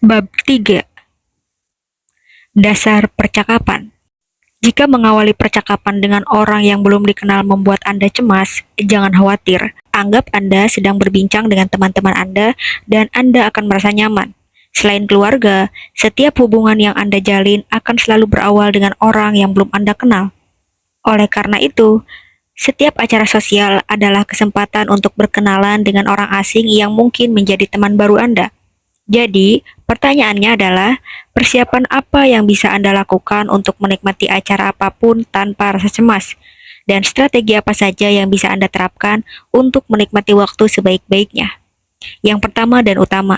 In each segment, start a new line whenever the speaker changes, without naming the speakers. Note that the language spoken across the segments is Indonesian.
Bab 3. Dasar percakapan. Jika mengawali percakapan dengan orang yang belum dikenal membuat Anda cemas, jangan khawatir. Anggap Anda sedang berbincang dengan teman-teman Anda dan Anda akan merasa nyaman. Selain keluarga, setiap hubungan yang Anda jalin akan selalu berawal dengan orang yang belum Anda kenal. Oleh karena itu, setiap acara sosial adalah kesempatan untuk berkenalan dengan orang asing yang mungkin menjadi teman baru Anda. Jadi, pertanyaannya adalah, persiapan apa yang bisa Anda lakukan untuk menikmati acara apapun tanpa rasa cemas? Dan strategi apa saja yang bisa Anda terapkan untuk menikmati waktu sebaik-baiknya? Yang pertama dan utama,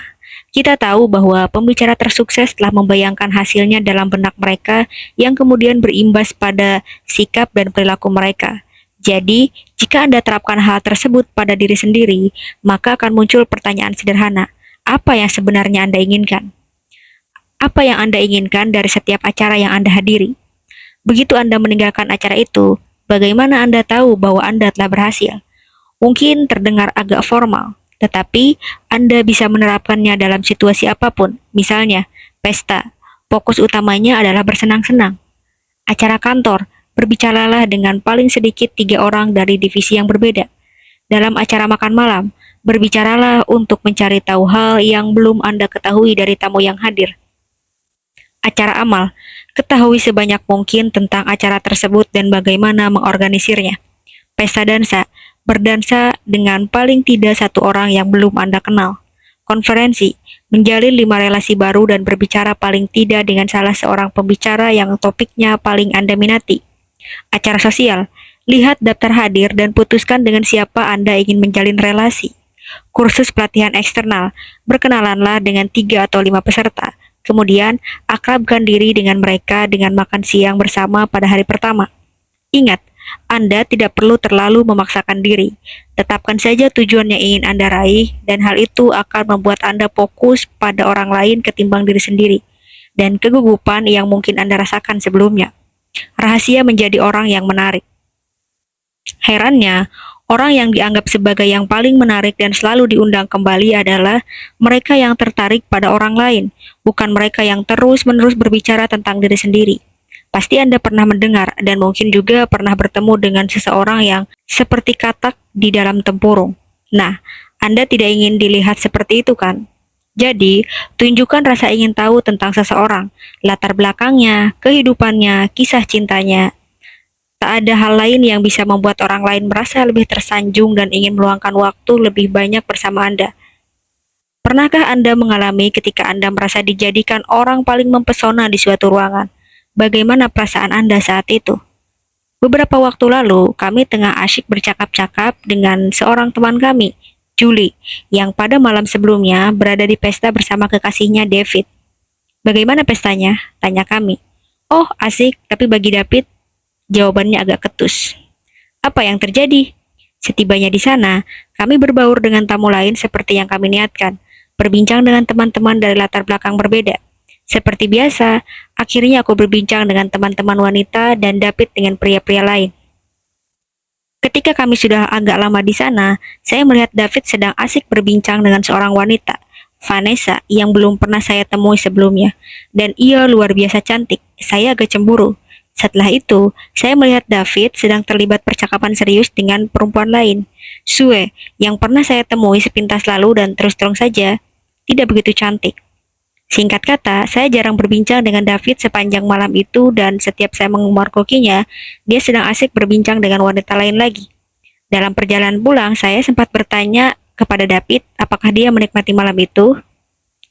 kita tahu bahwa pembicara tersukses telah membayangkan hasilnya dalam benak mereka yang kemudian berimbas pada sikap dan perilaku mereka. Jadi, jika Anda terapkan hal tersebut pada diri sendiri, maka akan muncul pertanyaan sederhana. Apa yang sebenarnya Anda inginkan? Apa yang Anda inginkan dari setiap acara yang Anda hadiri? Begitu Anda meninggalkan acara itu, bagaimana Anda tahu bahwa Anda telah berhasil? Mungkin terdengar agak formal, tetapi Anda bisa menerapkannya dalam situasi apapun. Misalnya, pesta. Fokus utamanya adalah bersenang-senang. Acara kantor, berbicaralah dengan paling sedikit 3 orang dari divisi yang berbeda. Dalam acara makan malam, berbicaralah untuk mencari tahu hal yang belum Anda ketahui dari tamu yang hadir. Acara amal, ketahui sebanyak mungkin tentang acara tersebut dan bagaimana mengorganisirnya. Pesta dansa, berdansa dengan paling tidak 1 orang yang belum Anda kenal. Konferensi, menjalin 5 relasi baru dan berbicara paling tidak dengan salah seorang pembicara yang topiknya paling Anda minati. Acara sosial, lihat daftar hadir dan putuskan dengan siapa Anda ingin menjalin relasi. Kursus pelatihan eksternal, berkenalanlah dengan 3 atau 5 peserta. Kemudian, akrabkan diri dengan mereka dengan makan siang bersama pada hari pertama. Ingat, Anda tidak perlu terlalu memaksakan diri. Tetapkan saja tujuan yang ingin Anda raih, dan hal itu akan membuat Anda fokus pada orang lain ketimbang diri sendiri, dan kegugupan yang mungkin Anda rasakan sebelumnya. Rahasia menjadi orang yang menarik. Herannya, orang yang dianggap sebagai yang paling menarik dan selalu diundang kembali adalah mereka yang tertarik pada orang lain, bukan mereka yang terus-menerus berbicara tentang diri sendiri. Pasti Anda pernah mendengar dan mungkin juga pernah bertemu dengan seseorang yang seperti katak di dalam tempurung. Nah, Anda tidak ingin dilihat seperti itu kan? Jadi, tunjukkan rasa ingin tahu tentang seseorang, latar belakangnya, kehidupannya, kisah cintanya. Tak ada hal lain yang bisa membuat orang lain merasa lebih tersanjung dan ingin meluangkan waktu lebih banyak bersama Anda. Pernahkah Anda mengalami ketika Anda merasa dijadikan orang paling mempesona di suatu ruangan? Bagaimana perasaan Anda saat itu? Beberapa waktu lalu, kami tengah asyik bercakap-cakap dengan seorang teman kami, Julie, yang pada malam sebelumnya berada di pesta bersama kekasihnya David. Bagaimana pestanya? Tanya kami. Oh, asik, tapi bagi David, jawabannya agak ketus. Apa yang terjadi? Setibanya di sana, kami berbaur dengan tamu lain seperti yang kami niatkan, berbincang dengan teman-teman dari latar belakang berbeda. Seperti biasa, akhirnya aku berbincang dengan teman-teman wanita dan David dengan pria-pria lain. Ketika kami sudah agak lama di sana, saya melihat David sedang asik berbincang dengan seorang wanita, Vanessa, yang belum pernah saya temui sebelumnya, dan ia luar biasa cantik. Saya agak cemburu. Setelah itu, saya melihat David sedang terlibat percakapan serius dengan perempuan lain, Sue, yang pernah saya temui sepintas lalu dan terus terang saja, tidak begitu cantik. Singkat kata, saya jarang berbincang dengan David sepanjang malam itu dan setiap saya memergokinya, dia sedang asik berbincang dengan wanita lain lagi. Dalam perjalanan pulang, saya sempat bertanya kepada David apakah dia menikmati malam itu.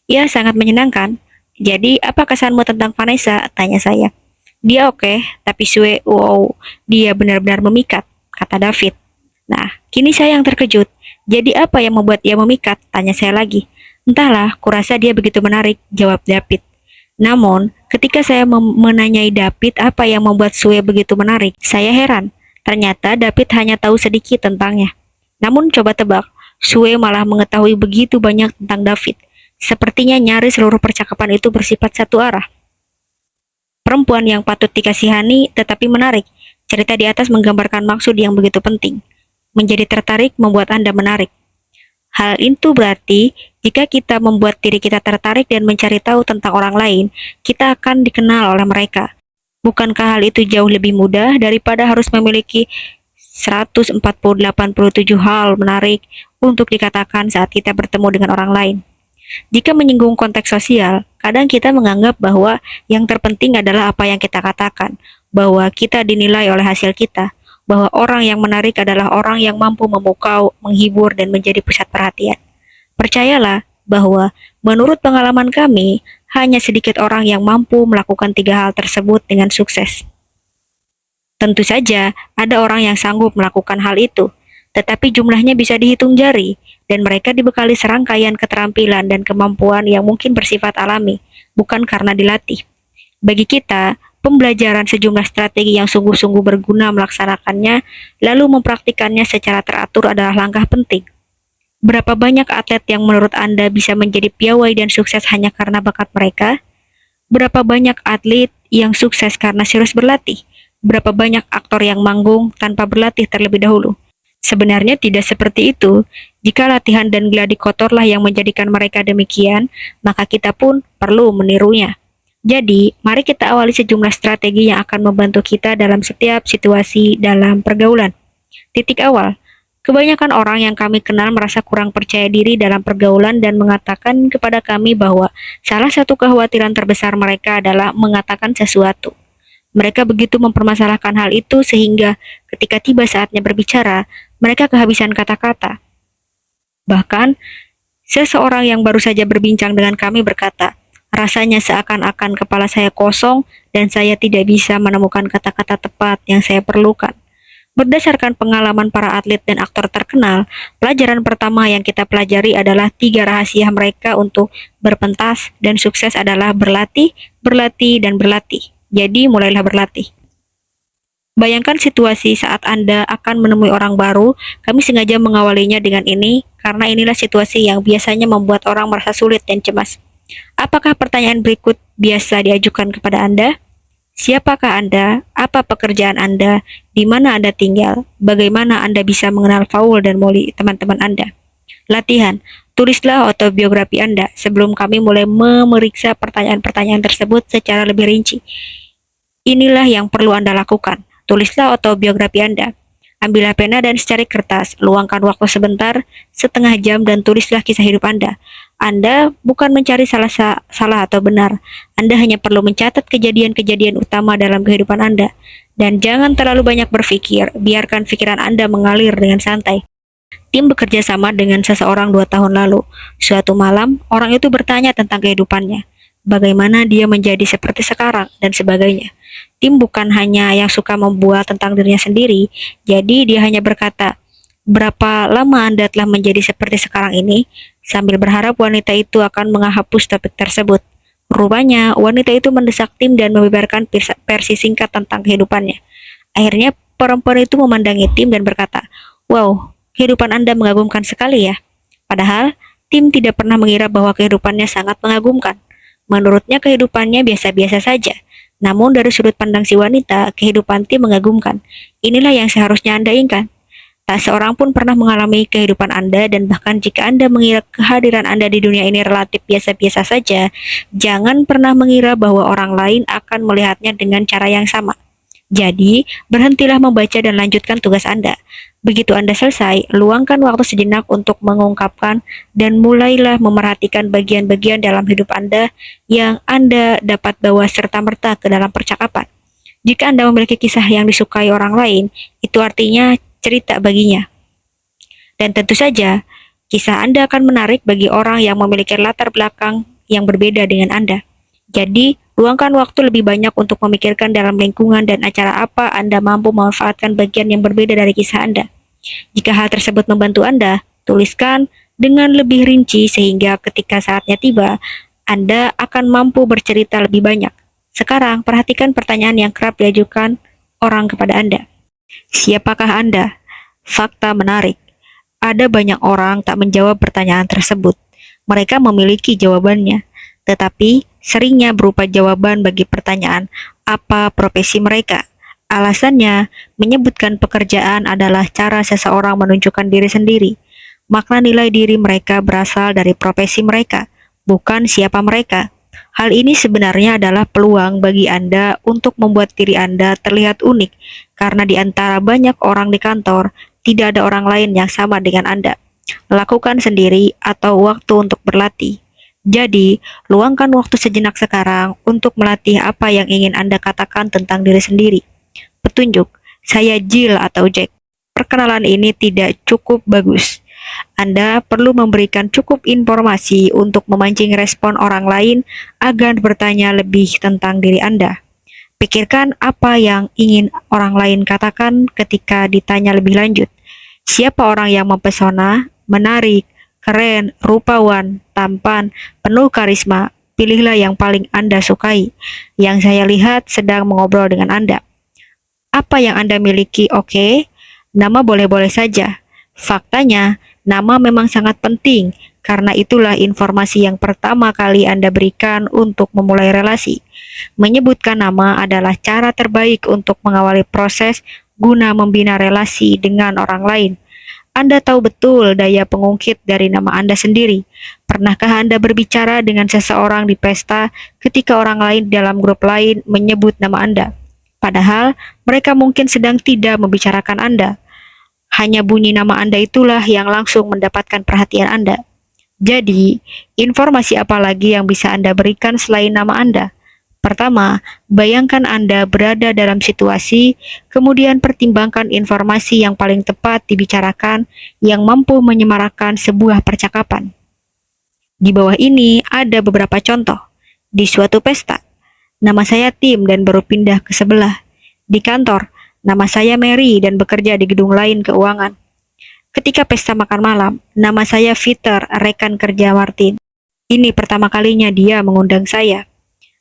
Ya, sangat menyenangkan. Jadi, apa kesanmu tentang Vanessa? Tanya saya. Dia oke, tapi Sue, wow, dia benar-benar memikat, kata David. Nah, kini saya yang terkejut. Jadi apa yang membuat dia memikat? Tanya saya lagi. Entahlah, kurasa dia begitu menarik, jawab David. Namun, ketika saya menanyai David apa yang membuat Sue begitu menarik, saya heran. Ternyata David hanya tahu sedikit tentangnya. Namun coba tebak, Sue malah mengetahui begitu banyak tentang David. Sepertinya nyaris seluruh percakapan itu bersifat satu arah. Perempuan yang patut dikasihani tetapi menarik. Cerita di atas menggambarkan maksud yang begitu penting. Menjadi tertarik membuat Anda menarik. Hal itu berarti Jika kita membuat diri kita tertarik dan mencari tahu tentang orang lain, kita akan dikenal oleh mereka. Bukankah hal itu jauh lebih mudah daripada harus memiliki 187 hal menarik untuk dikatakan saat kita bertemu dengan orang lain? Jika menyinggung konteks sosial, kadang kita menganggap bahwa yang terpenting adalah apa yang kita katakan, bahwa kita dinilai oleh hasil kita, bahwa orang yang menarik adalah orang yang mampu memukau, menghibur, dan menjadi pusat perhatian. Percayalah bahwa menurut pengalaman kami, hanya sedikit orang yang mampu melakukan tiga hal tersebut dengan sukses. Tentu saja, ada orang yang sanggup melakukan hal itu, tetapi jumlahnya bisa dihitung jari, dan mereka dibekali serangkaian keterampilan dan kemampuan yang mungkin bersifat alami, bukan karena dilatih. Bagi kita, pembelajaran sejumlah strategi yang sungguh-sungguh berguna melaksanakannya, lalu mempraktikannya secara teratur adalah langkah penting. Berapa banyak atlet yang menurut Anda bisa menjadi piawai dan sukses hanya karena bakat mereka? Berapa banyak atlet yang sukses karena serius berlatih? Berapa banyak aktor yang manggung tanpa berlatih terlebih dahulu? Sebenarnya tidak seperti itu. Jika latihan dan gladi kotorlah yang menjadikan mereka demikian, maka kita pun perlu menirunya. Jadi, mari kita awali sejumlah strategi yang akan membantu kita dalam setiap situasi dalam pergaulan. Titik awal. Kebanyakan orang yang kami kenal merasa kurang percaya diri dalam pergaulan dan mengatakan kepada kami bahwa salah satu kekhawatiran terbesar mereka adalah mengatakan sesuatu. Mereka begitu mempermasalahkan hal itu sehingga ketika tiba saatnya berbicara, mereka kehabisan kata-kata. Bahkan, seseorang yang baru saja berbincang dengan kami berkata, rasanya seakan-akan kepala saya kosong dan saya tidak bisa menemukan kata-kata tepat yang saya perlukan. Berdasarkan pengalaman para atlet dan aktor terkenal, pelajaran pertama yang kita pelajari adalah 3 rahasia mereka untuk berpentas dan sukses adalah berlatih, berlatih, dan berlatih. Jadi, mulailah berlatih. Bayangkan situasi saat Anda akan menemui orang baru, kami sengaja mengawalinya dengan ini, karena inilah situasi yang biasanya membuat orang merasa sulit dan cemas. Apakah pertanyaan berikut biasa diajukan kepada Anda? Siapakah Anda? Apa pekerjaan Anda? Di mana Anda tinggal? Bagaimana Anda bisa mengenal Paul dan Molly, teman-teman Anda? Latihan. Tulislah autobiografi Anda sebelum kami mulai memeriksa pertanyaan-pertanyaan tersebut secara lebih rinci. Inilah yang perlu Anda lakukan. Tulislah autobiografi Anda. Ambillah pena dan secari kertas, luangkan waktu sebentar, setengah jam, dan tulislah kisah hidup Anda. Anda bukan mencari salah atau benar. Anda hanya perlu mencatat kejadian-kejadian utama dalam kehidupan Anda. Dan jangan terlalu banyak berpikir, biarkan pikiran Anda mengalir dengan santai. Tim bekerja sama dengan seseorang 2 tahun lalu. Suatu malam, orang itu bertanya tentang kehidupannya. Bagaimana dia menjadi seperti sekarang, dan sebagainya. Tim bukan hanya yang suka membual tentang dirinya sendiri, jadi dia hanya berkata, berapa lama Anda telah menjadi seperti sekarang ini? Sambil berharap wanita itu akan menghapus topik tersebut. Rupanya, wanita itu mendesak tim dan membeberkan versi singkat tentang kehidupannya. Akhirnya, perempuan itu memandangi tim dan berkata, wow, kehidupan Anda mengagumkan sekali ya. Padahal, tim tidak pernah mengira bahwa kehidupannya sangat mengagumkan. Menurutnya kehidupannya biasa-biasa saja. Namun dari sudut pandang si wanita, kehidupan tim mengagumkan. Inilah yang seharusnya Anda inginkan. Tak seorang pun pernah mengalami kehidupan Anda, dan bahkan jika Anda mengira kehadiran Anda di dunia ini relatif biasa-biasa saja, jangan pernah mengira bahwa orang lain akan melihatnya dengan cara yang sama. Jadi, berhentilah membaca dan lanjutkan tugas Anda. Begitu Anda selesai, luangkan waktu sejenak untuk mengungkapkan dan mulailah memerhatikan bagian-bagian dalam hidup Anda yang Anda dapat bawa serta-merta ke dalam percakapan. Jika Anda memiliki kisah yang disukai orang lain, itu artinya cerita baginya. Dan tentu saja, kisah Anda akan menarik bagi orang yang memiliki latar belakang yang berbeda dengan Anda. Jadi, luangkan waktu lebih banyak untuk memikirkan dalam lingkungan dan acara apa Anda mampu memanfaatkan bagian yang berbeda dari kisah Anda. Jika hal tersebut membantu Anda, tuliskan dengan lebih rinci sehingga ketika saatnya tiba, Anda akan mampu bercerita lebih banyak. Sekarang, perhatikan pertanyaan yang kerap diajukan orang kepada Anda. Siapakah Anda? Fakta menarik. Ada banyak orang tak menjawab pertanyaan tersebut. Mereka memiliki jawabannya, tetapi seringnya berupa jawaban bagi pertanyaan apa profesi mereka. Alasannya, menyebutkan pekerjaan adalah cara seseorang menunjukkan diri sendiri. Makna nilai diri mereka berasal dari profesi mereka, bukan siapa mereka. Hal ini sebenarnya adalah peluang bagi Anda untuk membuat diri Anda terlihat unik, karena di antara banyak orang di kantor, tidak ada orang lain yang sama dengan Anda. Lakukan sendiri atau waktu untuk berlatih. Jadi, luangkan waktu sejenak sekarang untuk melatih apa yang ingin Anda katakan tentang diri sendiri. Petunjuk, saya Jill atau Jack. Perkenalan ini tidak cukup bagus. Anda perlu memberikan cukup informasi untuk memancing respon orang lain agar bertanya lebih tentang diri Anda. Pikirkan apa yang ingin orang lain katakan ketika ditanya lebih lanjut. Siapa orang yang mempesona, menarik, keren, rupawan, tampan, penuh karisma? Pilihlah yang paling Anda sukai. Yang saya lihat sedang mengobrol dengan Anda. Apa yang Anda miliki? Oke. Nama boleh-boleh saja. Faktanya, nama memang sangat penting, karena itulah informasi yang pertama kali Anda berikan untuk memulai relasi. Menyebutkan nama adalah cara terbaik untuk mengawali proses guna membina relasi dengan orang lain. Anda tahu betul daya pengungkit dari nama Anda sendiri. Pernahkah Anda berbicara dengan seseorang di pesta ketika orang lain dalam grup lain menyebut nama Anda? Padahal mereka mungkin sedang tidak membicarakan Anda. Hanya bunyi nama Anda itulah yang langsung mendapatkan perhatian Anda. Jadi, informasi apa lagi yang bisa Anda berikan selain nama Anda? Pertama, bayangkan Anda berada dalam situasi, kemudian pertimbangkan informasi yang paling tepat dibicarakan yang mampu menyemarakkan sebuah percakapan. Di bawah ini ada beberapa contoh. Di suatu pesta, nama saya Tim dan baru pindah ke sebelah. Di kantor, nama saya Mary dan bekerja di gedung lain keuangan. Ketika pesta makan malam, nama saya Peter, rekan kerja Martin. Ini pertama kalinya dia mengundang saya.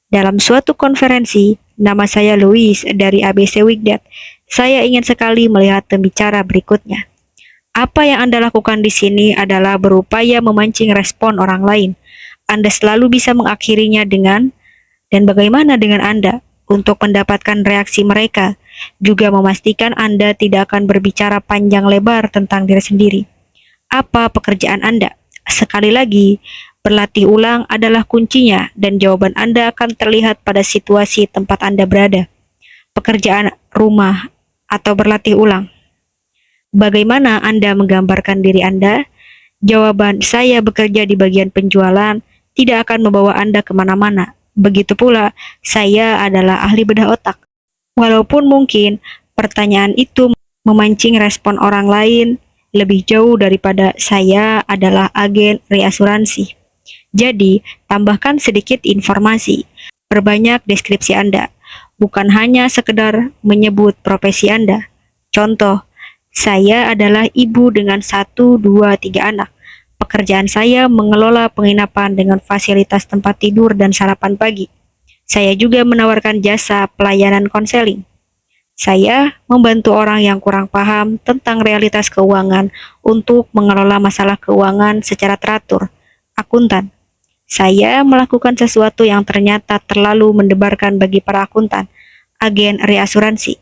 Dalam suatu konferensi, nama saya Louis dari ABC Weekday. Saya ingin sekali melihat pembicara berikutnya. Apa yang Anda lakukan di sini adalah berupaya memancing respon orang lain. Anda selalu bisa mengakhirinya dengan, dan bagaimana dengan Anda? Untuk mendapatkan reaksi mereka, juga memastikan Anda tidak akan berbicara panjang lebar tentang diri sendiri. Apa pekerjaan Anda? Sekali lagi, berlatih ulang adalah kuncinya dan jawaban Anda akan terlihat pada situasi tempat Anda berada. Pekerjaan rumah atau berlatih ulang. Bagaimana Anda menggambarkan diri Anda? Jawaban saya bekerja di bagian penjualan tidak akan membawa Anda kemana-mana. Begitu pula, saya adalah ahli bedah otak. Walaupun mungkin pertanyaan itu memancing respon orang lain lebih jauh daripada saya adalah agen reasuransi. Jadi, tambahkan sedikit informasi. Perbanyak deskripsi Anda, bukan hanya sekedar menyebut profesi Anda. Contoh, saya adalah ibu dengan 1, 2, 3 anak. Pekerjaan saya mengelola penginapan dengan fasilitas tempat tidur dan sarapan pagi. Saya juga menawarkan jasa pelayanan konseling. Saya membantu orang yang kurang paham tentang realitas keuangan untuk mengelola masalah keuangan secara teratur. Akuntan. Saya melakukan sesuatu yang ternyata terlalu mendebarkan bagi para akuntan. Agen reasuransi.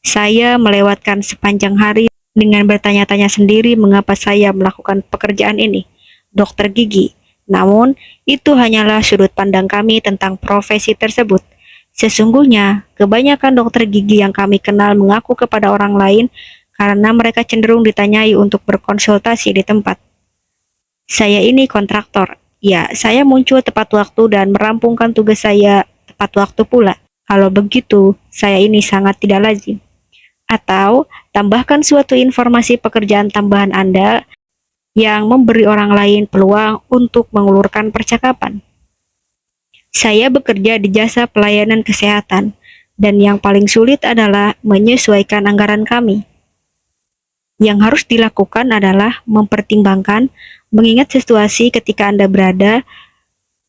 Saya melewatkan sepanjang hari dengan bertanya-tanya sendiri mengapa saya melakukan pekerjaan ini. Dokter gigi. Namun, itu hanyalah sudut pandang kami tentang profesi tersebut. Sesungguhnya, kebanyakan dokter gigi yang kami kenal mengaku kepada orang lain karena mereka cenderung ditanyai untuk berkonsultasi di tempat. Saya ini kontraktor. Ya, saya muncul tepat waktu dan merampungkan tugas saya tepat waktu pula. Kalau begitu, saya ini sangat tidak lazim. Atau, tambahkan suatu informasi pekerjaan tambahan Anda yang memberi orang lain peluang untuk mengulurkan percakapan. Saya bekerja di jasa pelayanan kesehatan, dan yang paling sulit adalah menyesuaikan anggaran kami. Yang harus dilakukan adalah mempertimbangkan, mengingat situasi ketika Anda berada,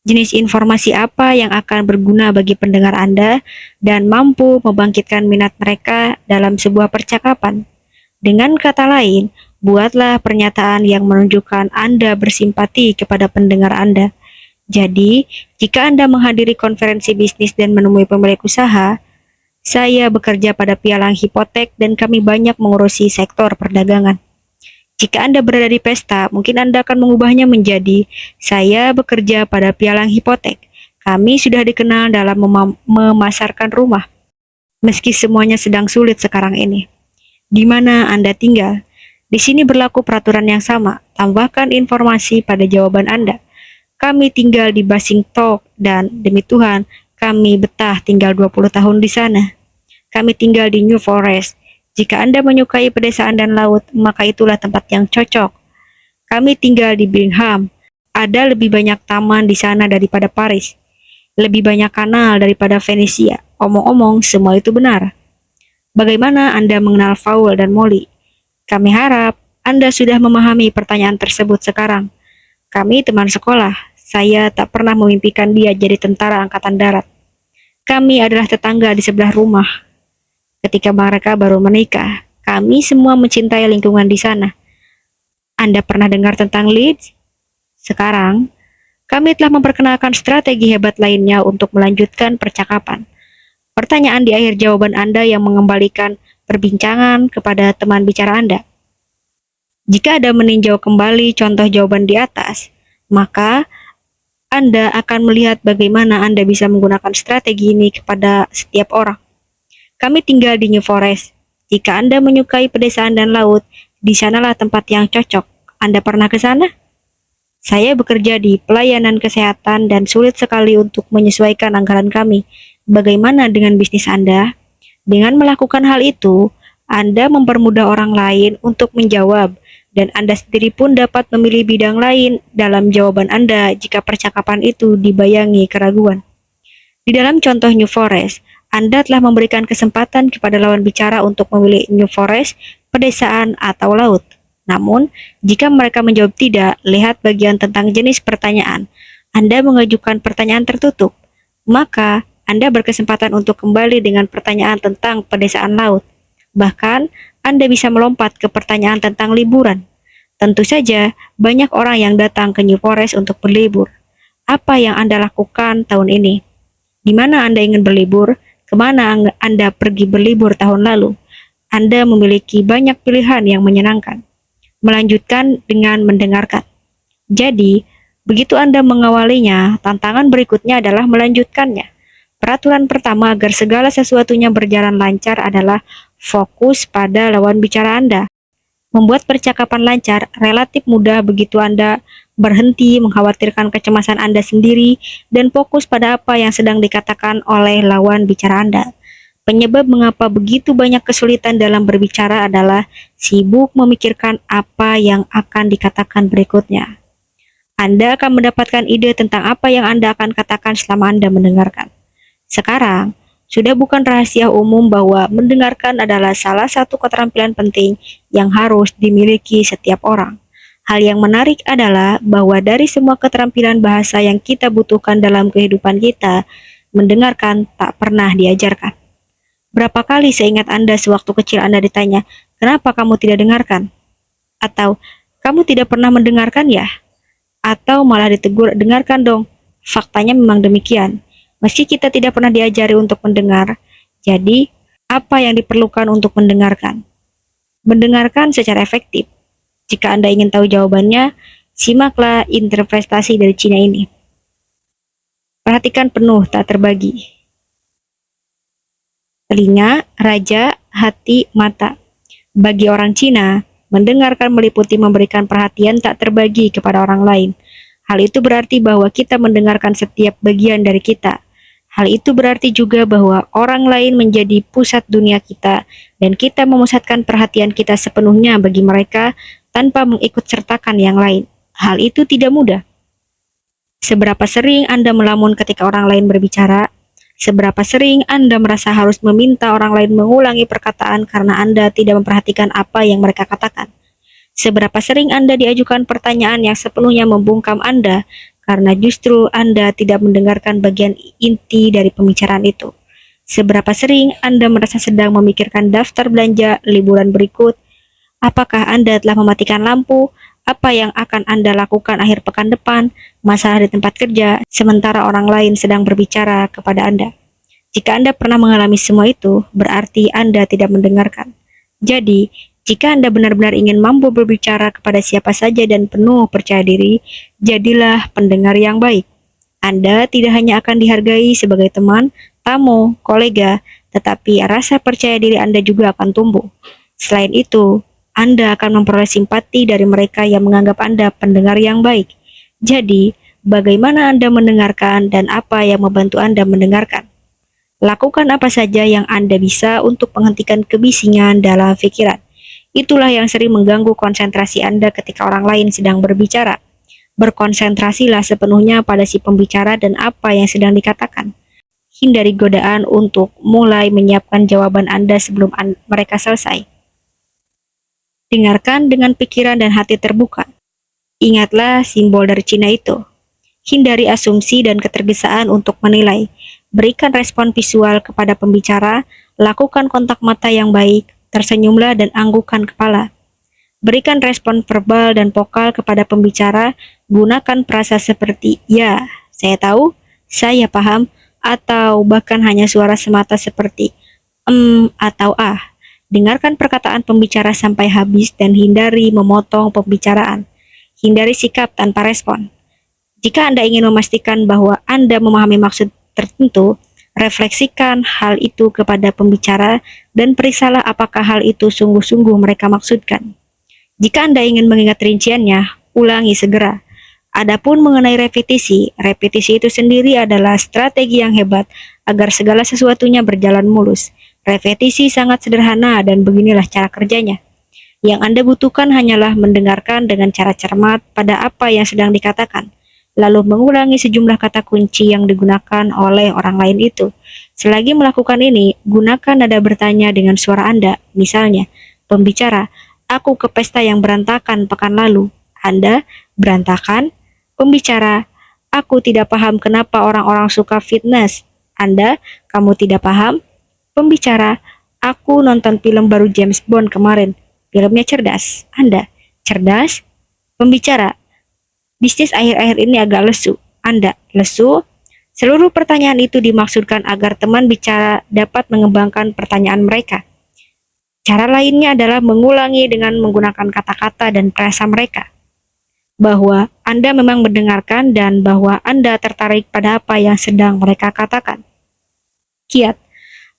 jenis informasi apa yang akan berguna bagi pendengar Anda dan mampu membangkitkan minat mereka dalam sebuah percakapan. Dengan kata lain, buatlah pernyataan yang menunjukkan Anda bersimpati kepada pendengar Anda. Jadi, jika Anda menghadiri konferensi bisnis dan menemui pemilik usaha, saya bekerja pada pialang hipotek dan kami banyak mengurusi sektor perdagangan. Jika Anda berada di pesta, mungkin Anda akan mengubahnya menjadi, "Saya bekerja pada pialang hipotek. Kami sudah dikenal dalam memasarkan rumah, meski semuanya sedang sulit sekarang ini." Di mana Anda tinggal? Di sini berlaku peraturan yang sama. Tambahkan informasi pada jawaban Anda. "Kami tinggal di Basingstoke dan demi Tuhan, kami betah tinggal 20 tahun di sana." "Kami tinggal di New Forest." Jika Anda menyukai pedesaan dan laut, maka itulah tempat yang cocok. "Kami tinggal di Birmingham. Ada lebih banyak taman di sana daripada Paris. Lebih banyak kanal daripada Venesia." Omong-omong, semua itu benar. Bagaimana Anda mengenal Paul dan Molly? Kami harap Anda sudah memahami pertanyaan tersebut sekarang. Kami teman sekolah. Saya tak pernah memimpikan dia jadi tentara angkatan darat. Kami adalah tetangga di sebelah rumah. Ketika mereka baru menikah, kami semua mencintai lingkungan di sana. Anda pernah dengar tentang Leeds? Sekarang, kami telah memperkenalkan strategi hebat lainnya untuk melanjutkan percakapan. Pertanyaan di akhir jawaban Anda yang mengembalikan perbincangan kepada teman bicara Anda. Jika Anda meninjau kembali contoh jawaban di atas, maka Anda akan melihat bagaimana Anda bisa menggunakan strategi ini kepada setiap orang. Kami tinggal di New Forest. Jika Anda menyukai pedesaan dan laut, di sanalah tempat yang cocok. Anda pernah ke sana? Saya bekerja di pelayanan kesehatan dan sulit sekali untuk menyesuaikan anggaran kami. Bagaimana dengan bisnis Anda? Dengan melakukan hal itu, Anda mempermudah orang lain untuk menjawab, dan Anda sendiri pun dapat memilih bidang lain dalam jawaban Anda jika percakapan itu dibayangi keraguan. Di dalam contoh New Forest, Anda telah memberikan kesempatan kepada lawan bicara untuk memilih New Forest, pedesaan, atau laut. Namun, jika mereka menjawab tidak, lihat bagian tentang jenis pertanyaan. Anda mengajukan pertanyaan tertutup, maka Anda berkesempatan untuk kembali dengan pertanyaan tentang pedesaan laut. Bahkan, Anda bisa melompat ke pertanyaan tentang liburan. Tentu saja, banyak orang yang datang ke New Forest untuk berlibur. Apa yang Anda lakukan tahun ini? Di mana Anda ingin berlibur? Kemana Anda pergi berlibur tahun lalu? Anda memiliki banyak pilihan yang menyenangkan. Melanjutkan dengan mendengarkan. Jadi, begitu Anda mengawalinya, tantangan berikutnya adalah melanjutkannya. Peraturan pertama agar segala sesuatunya berjalan lancar adalah fokus pada lawan bicara Anda. Membuat percakapan lancar relatif mudah begitu Anda berhenti mengkhawatirkan kecemasan Anda sendiri dan fokus pada apa yang sedang dikatakan oleh lawan bicara Anda. Penyebab mengapa begitu banyak kesulitan dalam berbicara adalah sibuk memikirkan apa yang akan dikatakan berikutnya. Anda akan mendapatkan ide tentang apa yang Anda akan katakan selama Anda mendengarkan. Sekarang, sudah bukan rahasia umum bahwa mendengarkan adalah salah satu keterampilan penting yang harus dimiliki setiap orang. Hal yang menarik adalah bahwa dari semua keterampilan bahasa yang kita butuhkan dalam kehidupan kita, mendengarkan tak pernah diajarkan. Berapa kali seingat Anda sewaktu kecil Anda ditanya, "Kenapa kamu tidak dengarkan?" Atau, "Kamu tidak pernah mendengarkan ya?" Atau malah ditegur, "Dengarkan dong." Faktanya memang demikian. Meski kita tidak pernah diajari untuk mendengar, jadi apa yang diperlukan untuk mendengarkan? Mendengarkan secara efektif. Jika Anda ingin tahu jawabannya, simaklah interpretasi dari Cina ini. Perhatikan penuh tak terbagi. Telinga, raja, hati, mata. Bagi orang Cina, mendengarkan meliputi memberikan perhatian tak terbagi kepada orang lain. Hal itu berarti bahwa kita mendengarkan setiap bagian dari kita. Hal itu berarti juga bahwa orang lain menjadi pusat dunia kita, dan kita memusatkan perhatian kita sepenuhnya bagi mereka tanpa mengikutsertakan yang lain. Hal itu tidak mudah. Seberapa sering Anda melamun ketika orang lain berbicara? Seberapa sering Anda merasa harus meminta orang lain mengulangi perkataan karena Anda tidak memperhatikan apa yang mereka katakan? Seberapa sering Anda diajukan pertanyaan yang sepenuhnya membungkam Anda karena justru Anda tidak mendengarkan bagian inti dari pembicaraan itu? Seberapa sering Anda merasa sedang memikirkan daftar belanja liburan berikut? Apakah Anda telah mematikan lampu? Apa yang akan Anda lakukan akhir pekan depan? Masalah di tempat kerja, sementara orang lain sedang berbicara kepada Anda. Jika Anda pernah mengalami semua itu, berarti Anda tidak mendengarkan. Jadi, Jika Anda benar-benar ingin mampu berbicara kepada siapa saja dan penuh percaya diri, jadilah pendengar yang baik. Anda tidak hanya akan dihargai sebagai teman, tamu, kolega, tetapi rasa percaya diri Anda juga akan tumbuh. Selain itu, Anda akan memperoleh simpati dari mereka yang menganggap Anda pendengar yang baik. Jadi, bagaimana Anda mendengarkan dan apa yang membantu Anda mendengarkan? Lakukan apa saja yang Anda bisa untuk menghentikan kebisingan dalam pikiran. Itulah yang sering mengganggu konsentrasi Anda ketika orang lain sedang berbicara. Berkonsentrasilah sepenuhnya pada si pembicara dan apa yang sedang dikatakan. Hindari godaan untuk mulai menyiapkan jawaban Anda sebelum mereka selesai. Dengarkan dengan pikiran dan hati terbuka. Ingatlah simbol dari Cina itu. Hindari asumsi dan ketergesaan untuk menilai. Berikan respon visual kepada pembicara, lakukan kontak mata yang baik, tersenyumlah dan anggukkan kepala. Berikan respon verbal dan vokal kepada pembicara, gunakan frasa seperti ya, saya tahu, saya paham, atau bahkan hanya suara semata seperti atau ah. Dengarkan perkataan pembicara sampai habis dan hindari memotong pembicaraan. Hindari sikap tanpa respon. Jika Anda ingin memastikan bahwa Anda memahami maksud tertentu, refleksikan hal itu kepada pembicara dan periksalah apakah hal itu sungguh-sungguh mereka maksudkan. Jika Anda ingin mengingat rinciannya, ulangi segera. Adapun mengenai repetisi, repetisi itu sendiri adalah strategi yang hebat agar segala sesuatunya berjalan mulus. Repetisi sangat sederhana dan beginilah cara kerjanya. Yang Anda butuhkan hanyalah mendengarkan dengan cara cermat pada apa yang sedang dikatakan, lalu mengulangi sejumlah kata kunci yang digunakan oleh orang lain itu. Selagi melakukan ini, gunakan nada bertanya dengan suara Anda. Misalnya, pembicara, aku ke pesta yang berantakan pekan lalu. Anda, berantakan. Pembicara, aku tidak paham kenapa orang-orang suka fitness. Anda, kamu tidak paham. Pembicara, aku nonton film baru James Bond kemarin. Filmnya cerdas. Anda, cerdas. Pembicara, bisnis akhir-akhir ini agak lesu. Anda, lesu? Seluruh pertanyaan itu dimaksudkan agar teman bicara dapat mengembangkan pertanyaan mereka. Cara lainnya adalah mengulangi dengan menggunakan kata-kata dan frasa mereka. Bahwa Anda memang mendengarkan dan bahwa Anda tertarik pada apa yang sedang mereka katakan. Kiat,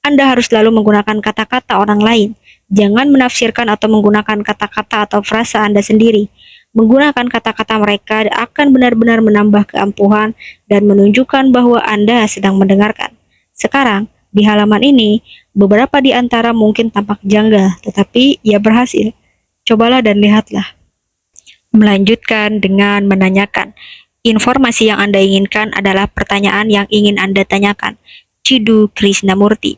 Anda harus selalu menggunakan kata-kata orang lain. Jangan menafsirkan atau menggunakan kata-kata atau frasa Anda sendiri. Menggunakan kata-kata mereka akan benar-benar menambah keampuhan dan menunjukkan bahwa Anda sedang mendengarkan. Sekarang, di halaman ini, beberapa di antara mungkin tampak janggal, tetapi ia berhasil. Cobalah dan lihatlah. Melanjutkan dengan menanyakan. Informasi yang Anda inginkan adalah pertanyaan yang ingin Anda tanyakan. Cidu Krishnamurti.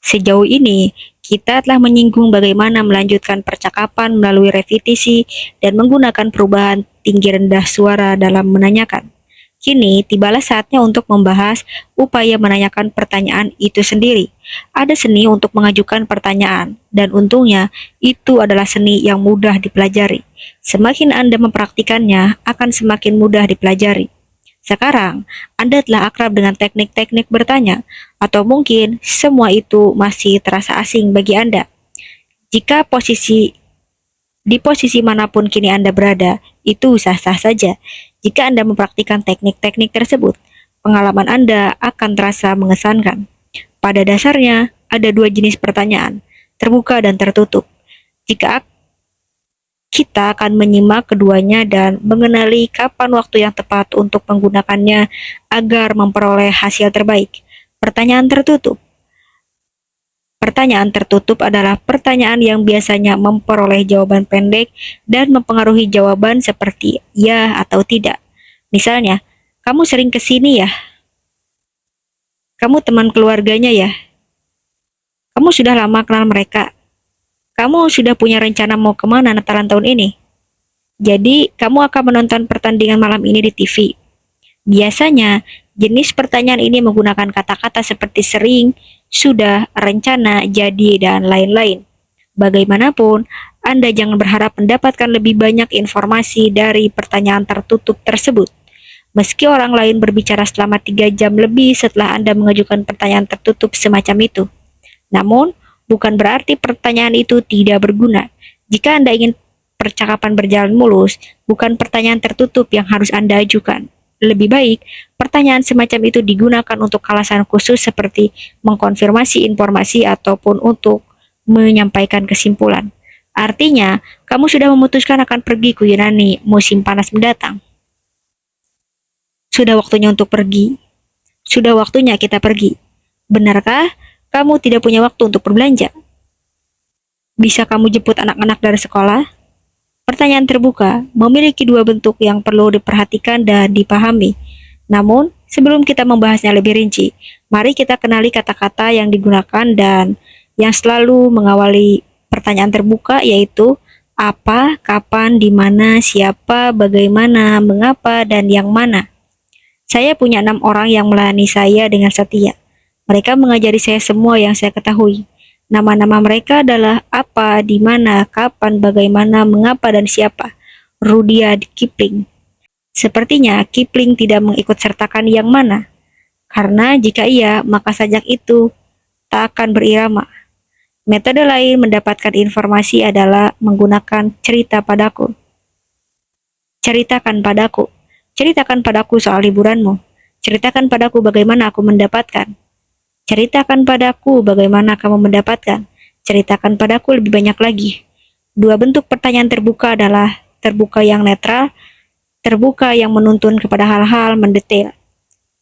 Sejauh ini, kita telah menyinggung bagaimana melanjutkan percakapan melalui repetisi dan menggunakan perubahan tinggi rendah suara dalam menanyakan. Kini, tibalah saatnya untuk membahas upaya menanyakan pertanyaan itu sendiri. Ada seni untuk mengajukan pertanyaan, dan untungnya, itu adalah seni yang mudah dipelajari. Semakin Anda mempraktikannya, akan semakin mudah dipelajari. Sekarang, Anda telah akrab dengan teknik-teknik bertanya, atau mungkin semua itu masih terasa asing bagi Anda. Jika di posisi manapun kini Anda berada, itu sah-sah saja. Jika Anda mempraktikkan teknik-teknik tersebut, pengalaman Anda akan terasa mengesankan. Pada dasarnya, ada dua jenis pertanyaan, terbuka dan tertutup. Jika kita akan menyimak keduanya dan mengenali kapan waktu yang tepat untuk menggunakannya agar memperoleh hasil terbaik. Pertanyaan tertutup. Pertanyaan tertutup adalah pertanyaan yang biasanya memperoleh jawaban pendek dan mempengaruhi jawaban seperti ya atau tidak. Misalnya, kamu sering ke sini ya? Kamu teman keluarganya ya? Kamu sudah lama kenal mereka? Kamu sudah punya rencana mau kemana Natalan tahun ini? Jadi, kamu akan menonton pertandingan malam ini di TV. Biasanya, jenis pertanyaan ini menggunakan kata-kata seperti sering, sudah, rencana, jadi, dan lain-lain. Bagaimanapun, Anda jangan berharap mendapatkan lebih banyak informasi dari pertanyaan tertutup tersebut. Meski orang lain berbicara selama 3 jam lebih setelah Anda mengajukan pertanyaan tertutup semacam itu. Namun, bukan berarti pertanyaan itu tidak berguna. Jika Anda ingin percakapan berjalan mulus, bukan pertanyaan tertutup yang harus Anda ajukan. Lebih baik, pertanyaan semacam itu digunakan untuk alasan khusus seperti mengkonfirmasi informasi ataupun untuk menyampaikan kesimpulan. Artinya, kamu sudah memutuskan akan pergi ke Yunani musim panas mendatang. Sudah waktunya untuk pergi. Sudah waktunya kita pergi. Benarkah kamu tidak punya waktu untuk berbelanja? Bisa kamu jemput anak-anak dari sekolah? Pertanyaan terbuka memiliki dua bentuk yang perlu diperhatikan dan dipahami. Namun, sebelum kita membahasnya lebih rinci, mari kita kenali kata-kata yang digunakan dan yang selalu mengawali pertanyaan terbuka, yaitu apa, kapan, di mana, siapa, bagaimana, mengapa, dan yang mana. Saya punya 6 orang yang melayani saya dengan setia. Mereka mengajari saya semua yang saya ketahui. Nama-nama mereka adalah apa, di mana, kapan, bagaimana, mengapa, dan siapa. Rudyard Kipling. Sepertinya Kipling tidak mengikut sertakan yang mana. Karena jika iya, maka sajak itu tak akan berirama. Metode lain mendapatkan informasi adalah menggunakan cerita padaku. Ceritakan padaku. Ceritakan padaku soal liburanmu. Ceritakan padaku bagaimana aku mendapatkan. Ceritakan padaku bagaimana kamu mendapatkan. Ceritakan padaku lebih banyak lagi. Dua bentuk pertanyaan terbuka adalah terbuka yang netral, terbuka yang menuntun kepada hal-hal mendetail.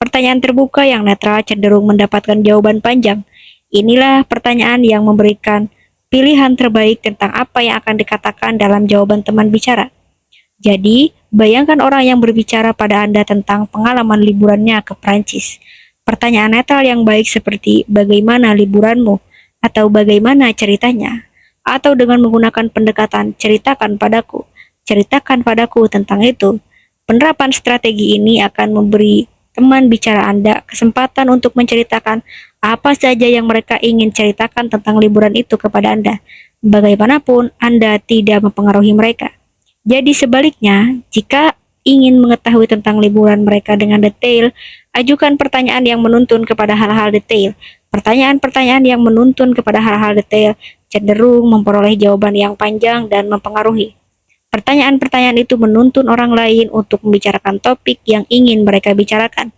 Pertanyaan terbuka yang netral cenderung mendapatkan jawaban panjang. Inilah pertanyaan yang memberikan pilihan terbaik tentang apa yang akan dikatakan dalam jawaban teman bicara. Jadi, bayangkan orang yang berbicara pada Anda tentang pengalaman liburannya ke Prancis. Pertanyaan netral yang baik seperti bagaimana liburanmu atau bagaimana ceritanya, atau dengan menggunakan pendekatan ceritakan padaku tentang itu. Penerapan strategi ini akan memberi teman bicara Anda kesempatan untuk menceritakan apa saja yang mereka ingin ceritakan tentang liburan itu kepada Anda. Bagaimanapun, Anda tidak mempengaruhi mereka. Jadi sebaliknya, jika ingin mengetahui tentang liburan mereka dengan detail, ajukan pertanyaan yang menuntun kepada hal-hal detail. Pertanyaan-pertanyaan yang menuntun kepada hal-hal detail cenderung memperoleh jawaban yang panjang dan mempengaruhi. Pertanyaan-pertanyaan itu menuntun orang lain untuk membicarakan topik yang ingin mereka bicarakan.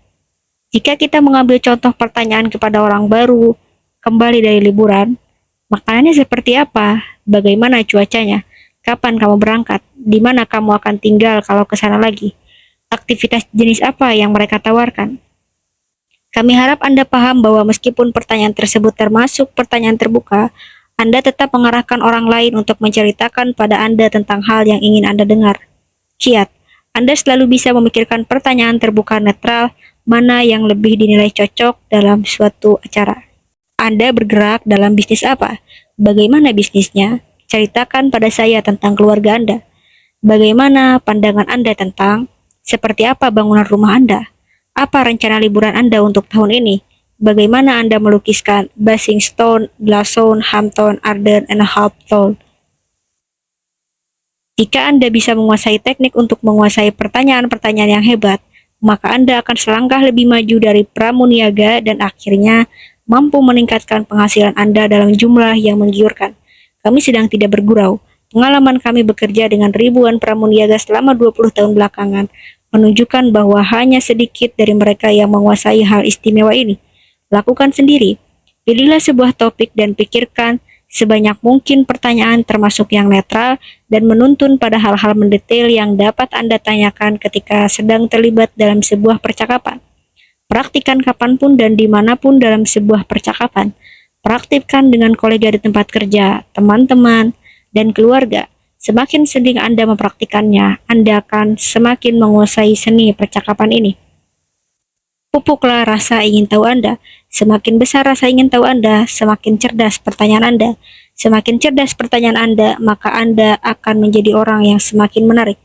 Jika kita mengambil contoh pertanyaan kepada orang baru kembali dari liburan, makanannya seperti apa? Bagaimana cuacanya? Kapan kamu berangkat? Di mana kamu akan tinggal kalau ke sana lagi? Aktivitas jenis apa yang mereka tawarkan? Kami harap Anda paham bahwa meskipun pertanyaan tersebut termasuk pertanyaan terbuka, Anda tetap mengarahkan orang lain untuk menceritakan pada Anda tentang hal yang ingin Anda dengar. Kiat, Anda selalu bisa memikirkan pertanyaan terbuka netral mana yang lebih dinilai cocok dalam suatu acara. Anda bergerak dalam bisnis apa? Bagaimana bisnisnya? Ceritakan pada saya tentang keluarga Anda. Bagaimana pandangan Anda tentang seperti apa bangunan rumah Anda? Apa rencana liburan Anda untuk tahun ini? Bagaimana Anda melukiskan Basingstoke, Glasgow, Hampton, Arden, and Hopetoun? Jika Anda bisa menguasai teknik untuk menguasai pertanyaan-pertanyaan yang hebat, maka Anda akan selangkah lebih maju dari pramuniaga dan akhirnya mampu meningkatkan penghasilan Anda dalam jumlah yang menggiurkan. Kami sedang tidak bergurau. Pengalaman kami bekerja dengan ribuan pramuniaga selama 20 tahun belakangan menunjukkan bahwa hanya sedikit dari mereka yang menguasai hal istimewa ini. Lakukan sendiri. Pilihlah sebuah topik dan pikirkan sebanyak mungkin pertanyaan termasuk yang netral dan menuntun pada hal-hal mendetail yang dapat Anda tanyakan ketika sedang terlibat dalam sebuah percakapan. Praktikkan kapanpun dan dimanapun dalam sebuah percakapan. Praktikkan dengan kolega di tempat kerja, teman-teman, dan keluarga. Semakin sering Anda mempraktikannya, Anda akan semakin menguasai seni percakapan ini. Pupuklah rasa ingin tahu Anda. Semakin besar rasa ingin tahu Anda, semakin cerdas pertanyaan Anda. Semakin cerdas pertanyaan Anda, maka Anda akan menjadi orang yang semakin menarik.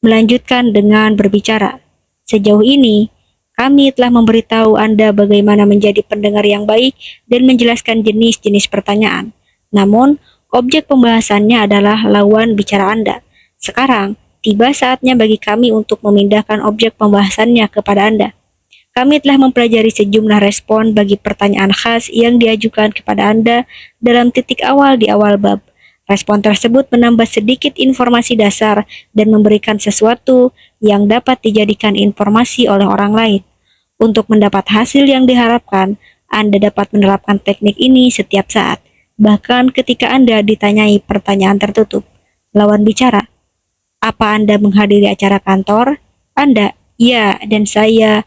Melanjutkan dengan berbicara. Sejauh ini, kami telah memberitahu Anda bagaimana menjadi pendengar yang baik dan menjelaskan jenis-jenis pertanyaan. Namun, objek pembahasannya adalah lawan bicara Anda. Sekarang, tiba saatnya bagi kami untuk memindahkan objek pembahasannya kepada Anda. Kami telah mempelajari sejumlah respon bagi pertanyaan khas yang diajukan kepada Anda dalam titik awal di awal bab. Respon tersebut menambah sedikit informasi dasar dan memberikan sesuatu yang dapat dijadikan informasi oleh orang lain. Untuk mendapat hasil yang diharapkan, Anda dapat menerapkan teknik ini setiap saat, bahkan ketika Anda ditanyai pertanyaan tertutup. Lawan bicara, apa Anda menghadiri acara kantor? Anda, ya, dan saya.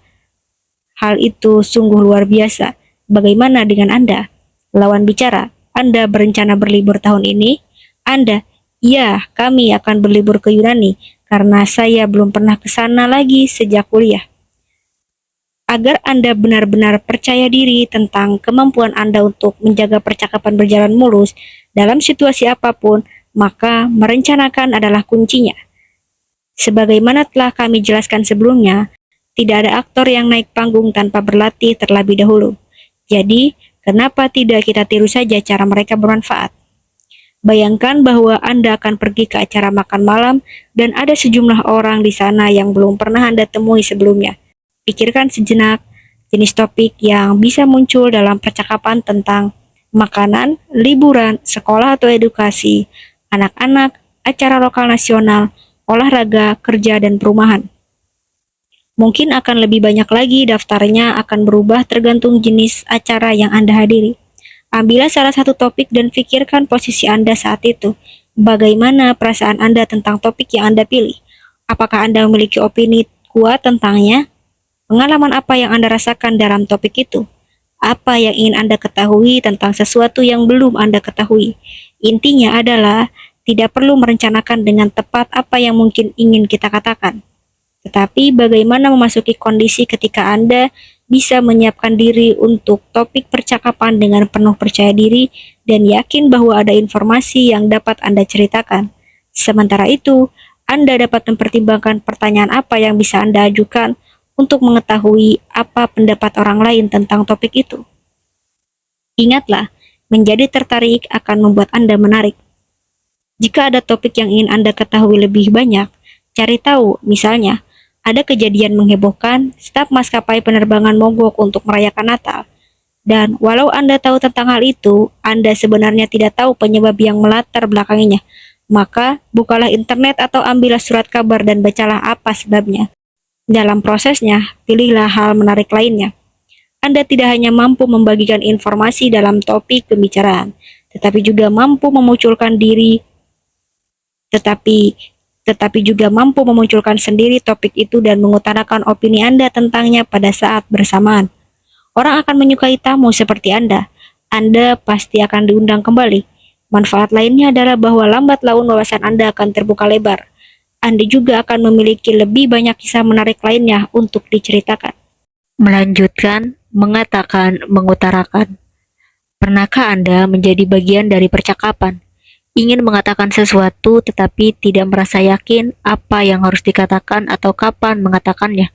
Hal itu sungguh luar biasa. Bagaimana dengan Anda? Lawan bicara, Anda berencana berlibur tahun ini? Anda, ya, kami akan berlibur ke Yunani karena saya belum pernah ke sana lagi sejak kuliah. Agar Anda benar-benar percaya diri tentang kemampuan Anda untuk menjaga percakapan berjalan mulus dalam situasi apapun, maka merencanakan adalah kuncinya. Sebagaimana telah kami jelaskan sebelumnya, tidak ada aktor yang naik panggung tanpa berlatih terlebih dahulu. Jadi, kenapa tidak kita tiru saja cara mereka bermanfaat? Bayangkan bahwa Anda akan pergi ke acara makan malam dan ada sejumlah orang di sana yang belum pernah Anda temui sebelumnya. Pikirkan sejenak jenis topik yang bisa muncul dalam percakapan tentang makanan, liburan, sekolah atau edukasi, anak-anak, acara lokal nasional, olahraga, kerja, dan perumahan. Mungkin akan lebih banyak lagi, daftarnya akan berubah tergantung jenis acara yang Anda hadiri. Ambillah salah satu topik dan pikirkan posisi Anda saat itu. Bagaimana perasaan Anda tentang topik yang Anda pilih? Apakah Anda memiliki opini kuat tentangnya? Pengalaman apa yang Anda rasakan dalam topik itu? Apa yang ingin Anda ketahui tentang sesuatu yang belum Anda ketahui? Intinya adalah tidak perlu merencanakan dengan tepat apa yang mungkin ingin kita katakan. Tetapi bagaimana memasuki kondisi ketika Anda bisa menyiapkan diri untuk topik percakapan dengan penuh percaya diri dan yakin bahwa ada informasi yang dapat Anda ceritakan. Sementara itu, Anda dapat mempertimbangkan pertanyaan apa yang bisa Anda ajukan untuk mengetahui apa pendapat orang lain tentang topik itu. Ingatlah, menjadi tertarik akan membuat Anda menarik. Jika ada topik yang ingin Anda ketahui lebih banyak, cari tahu, misalnya, ada kejadian menghebohkan, staf maskapai penerbangan mogok untuk merayakan Natal. Dan walau Anda tahu tentang hal itu, Anda sebenarnya tidak tahu penyebab yang melatar belakanginya. Maka, bukalah internet atau ambillah surat kabar dan bacalah apa sebabnya. Dalam prosesnya, pilihlah hal menarik lainnya. Anda tidak hanya mampu membagikan informasi dalam topik pembicaraan, tetapi juga mampu memunculkan juga mampu memunculkan sendiri topik itu dan mengutarakan opini Anda tentangnya pada saat bersamaan. Orang akan menyukai tamu seperti Anda. Anda pasti akan diundang kembali. Manfaat lainnya adalah bahwa lambat laun wawasan Anda akan terbuka lebar. Anda juga akan memiliki lebih banyak kisah menarik lainnya untuk diceritakan. Melanjutkan, mengatakan, mengutarakan. Pernahkah Anda menjadi bagian dari percakapan? Ingin mengatakan sesuatu tetapi tidak merasa yakin apa yang harus dikatakan atau kapan mengatakannya.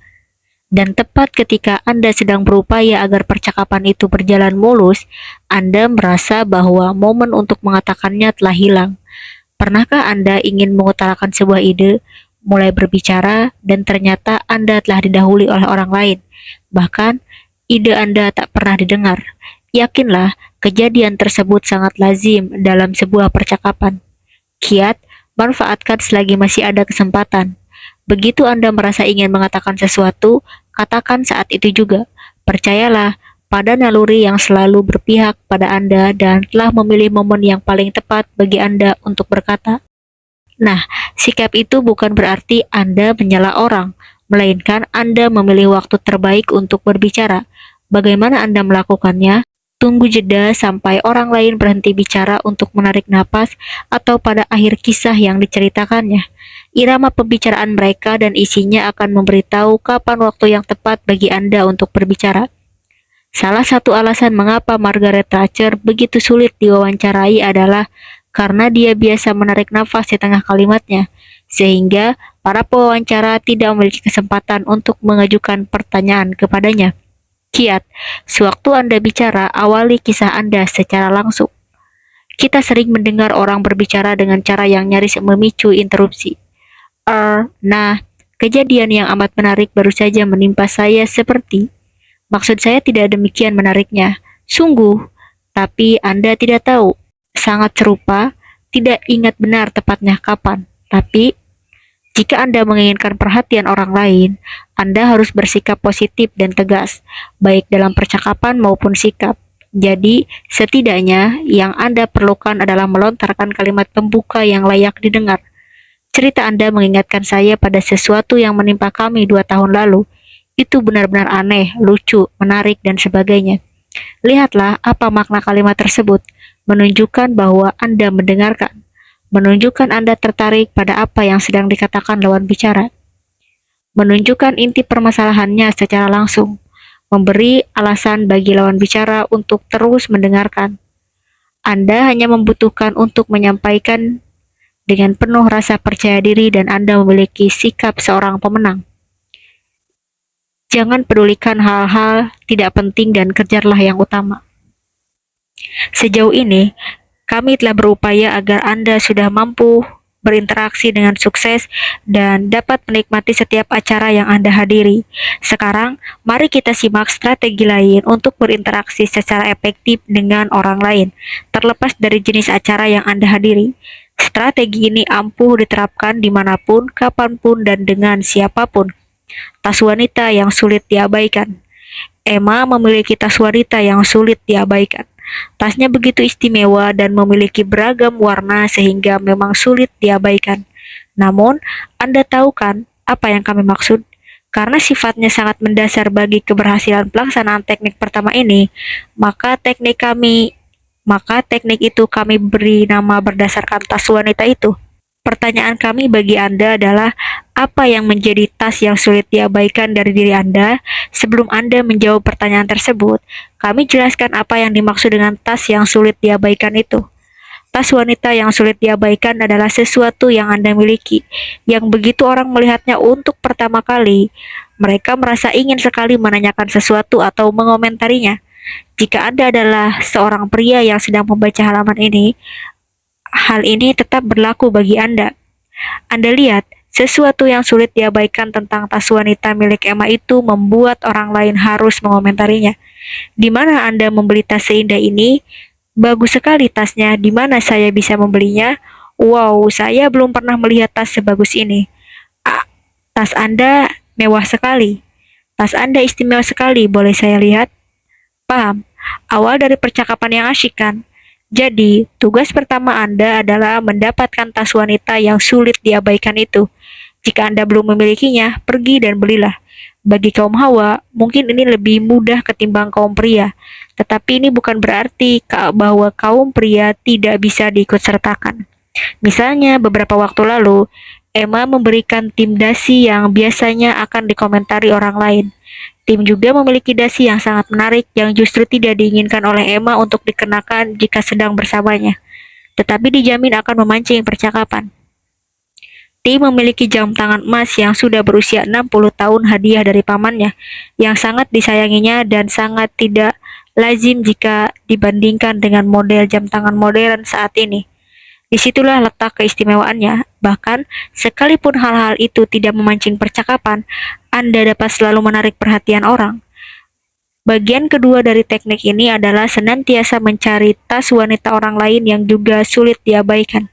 Dan tepat ketika Anda sedang berupaya agar percakapan itu berjalan mulus, Anda merasa bahwa momen untuk mengatakannya telah hilang. Pernahkah Anda ingin mengutarakan sebuah ide, mulai berbicara, dan ternyata Anda telah didahului oleh orang lain? Bahkan, ide Anda tak pernah didengar. Yakinlah, kejadian tersebut sangat lazim dalam sebuah percakapan. Kiat, manfaatkan selagi masih ada kesempatan. Begitu Anda merasa ingin mengatakan sesuatu, katakan saat itu juga. Percayalah pada naluri yang selalu berpihak pada Anda dan telah memilih momen yang paling tepat bagi Anda untuk berkata. Nah, sikap itu bukan berarti Anda menyela orang, melainkan Anda memilih waktu terbaik untuk berbicara. Bagaimana Anda melakukannya? Tunggu jeda sampai orang lain berhenti bicara untuk menarik napas atau pada akhir kisah yang diceritakannya. Irama pembicaraan mereka dan isinya akan memberitahu kapan waktu yang tepat bagi Anda untuk berbicara. Salah satu alasan mengapa Margaret Thatcher begitu sulit diwawancarai adalah karena dia biasa menarik nafas di tengah kalimatnya, sehingga para pewawancara tidak memiliki kesempatan untuk mengajukan pertanyaan kepadanya. Kiat, sewaktu Anda bicara, awali kisah Anda secara langsung. Kita sering mendengar orang berbicara dengan cara yang nyaris memicu interupsi. Nah, kejadian yang amat menarik baru saja menimpa saya seperti. Maksud saya tidak demikian menariknya. Sungguh, tapi Anda tidak tahu. Sangat serupa, tidak ingat benar tepatnya kapan. Tapi, jika Anda menginginkan perhatian orang lain, Anda harus bersikap positif dan tegas, baik dalam percakapan maupun sikap. Jadi, setidaknya yang Anda perlukan adalah melontarkan kalimat pembuka yang layak didengar. Cerita Anda mengingatkan saya pada sesuatu yang menimpa kami 2 tahun lalu. Itu benar-benar aneh, lucu, menarik, dan sebagainya. Lihatlah apa makna kalimat tersebut. Menunjukkan bahwa Anda mendengarkan. Menunjukkan Anda tertarik pada apa yang sedang dikatakan lawan bicara. Menunjukkan inti permasalahannya secara langsung. Memberi alasan bagi lawan bicara untuk terus mendengarkan. Anda hanya membutuhkan untuk menyampaikan dengan penuh rasa percaya diri dan Anda memiliki sikap seorang pemenang. Jangan pedulikan hal-hal tidak penting dan kejarlah yang utama. Sejauh ini, kami telah berupaya agar Anda sudah mampu berinteraksi dengan sukses dan dapat menikmati setiap acara yang Anda hadiri. Sekarang, mari kita simak strategi lain untuk berinteraksi secara efektif dengan orang lain, terlepas dari jenis acara yang Anda hadiri. Strategi ini ampuh diterapkan dimanapun, kapanpun, dan dengan siapapun. Tas wanita yang sulit diabaikan. Emma memiliki tas wanita yang sulit diabaikan. Tasnya begitu istimewa dan memiliki beragam warna sehingga memang sulit diabaikan. Namun, Anda tahu kan apa yang kami maksud? Karena sifatnya sangat mendasar bagi keberhasilan pelaksanaan teknik pertama ini, maka teknik itu kami beri nama berdasarkan tas wanita itu. Pertanyaan kami bagi Anda adalah, apa yang menjadi tas yang sulit diabaikan dari diri Anda? Sebelum Anda menjawab pertanyaan tersebut, kami jelaskan apa yang dimaksud dengan tas yang sulit diabaikan itu. Tas wanita yang sulit diabaikan adalah sesuatu yang Anda miliki, yang begitu orang melihatnya untuk pertama kali, mereka merasa ingin sekali menanyakan sesuatu atau mengomentarinya. Jika Anda adalah seorang pria yang sedang membaca halaman ini, hal ini tetap berlaku bagi Anda. Anda lihat, sesuatu yang sulit diabaikan tentang tas wanita milik Emma itu membuat orang lain harus mengomentarinya. Di mana Anda membeli tas seindah ini? Bagus sekali tasnya, di mana saya bisa membelinya? Wow, saya belum pernah melihat tas sebagus ini. Ah, tas Anda mewah sekali. Tas Anda istimewa sekali, boleh saya lihat? Paham? Awal dari percakapan yang asyik kan? Jadi, tugas pertama Anda adalah mendapatkan tas wanita yang sulit diabaikan itu. Jika Anda belum memilikinya, pergi dan belilah. Bagi kaum Hawa, mungkin ini lebih mudah ketimbang kaum pria. Tetapi ini bukan berarti bahwa kaum pria tidak bisa diikut sertakan. Misalnya, beberapa waktu lalu, Emma memberikan tim dasi yang biasanya akan dikomentari orang lain. Tim juga memiliki dasi yang sangat menarik yang justru tidak diinginkan oleh Emma untuk dikenakan jika sedang bersamanya, tetapi dijamin akan memancing percakapan. Tim memiliki jam tangan emas yang sudah berusia 60 tahun hadiah dari pamannya, yang sangat disayanginya dan sangat tidak lazim jika dibandingkan dengan model jam tangan modern saat ini. Disitulah letak keistimewaannya. Bahkan, sekalipun hal-hal itu tidak memancing percakapan, Anda dapat selalu menarik perhatian orang. Bagian kedua dari teknik ini adalah senantiasa mencari tas wanita orang lain yang juga sulit diabaikan.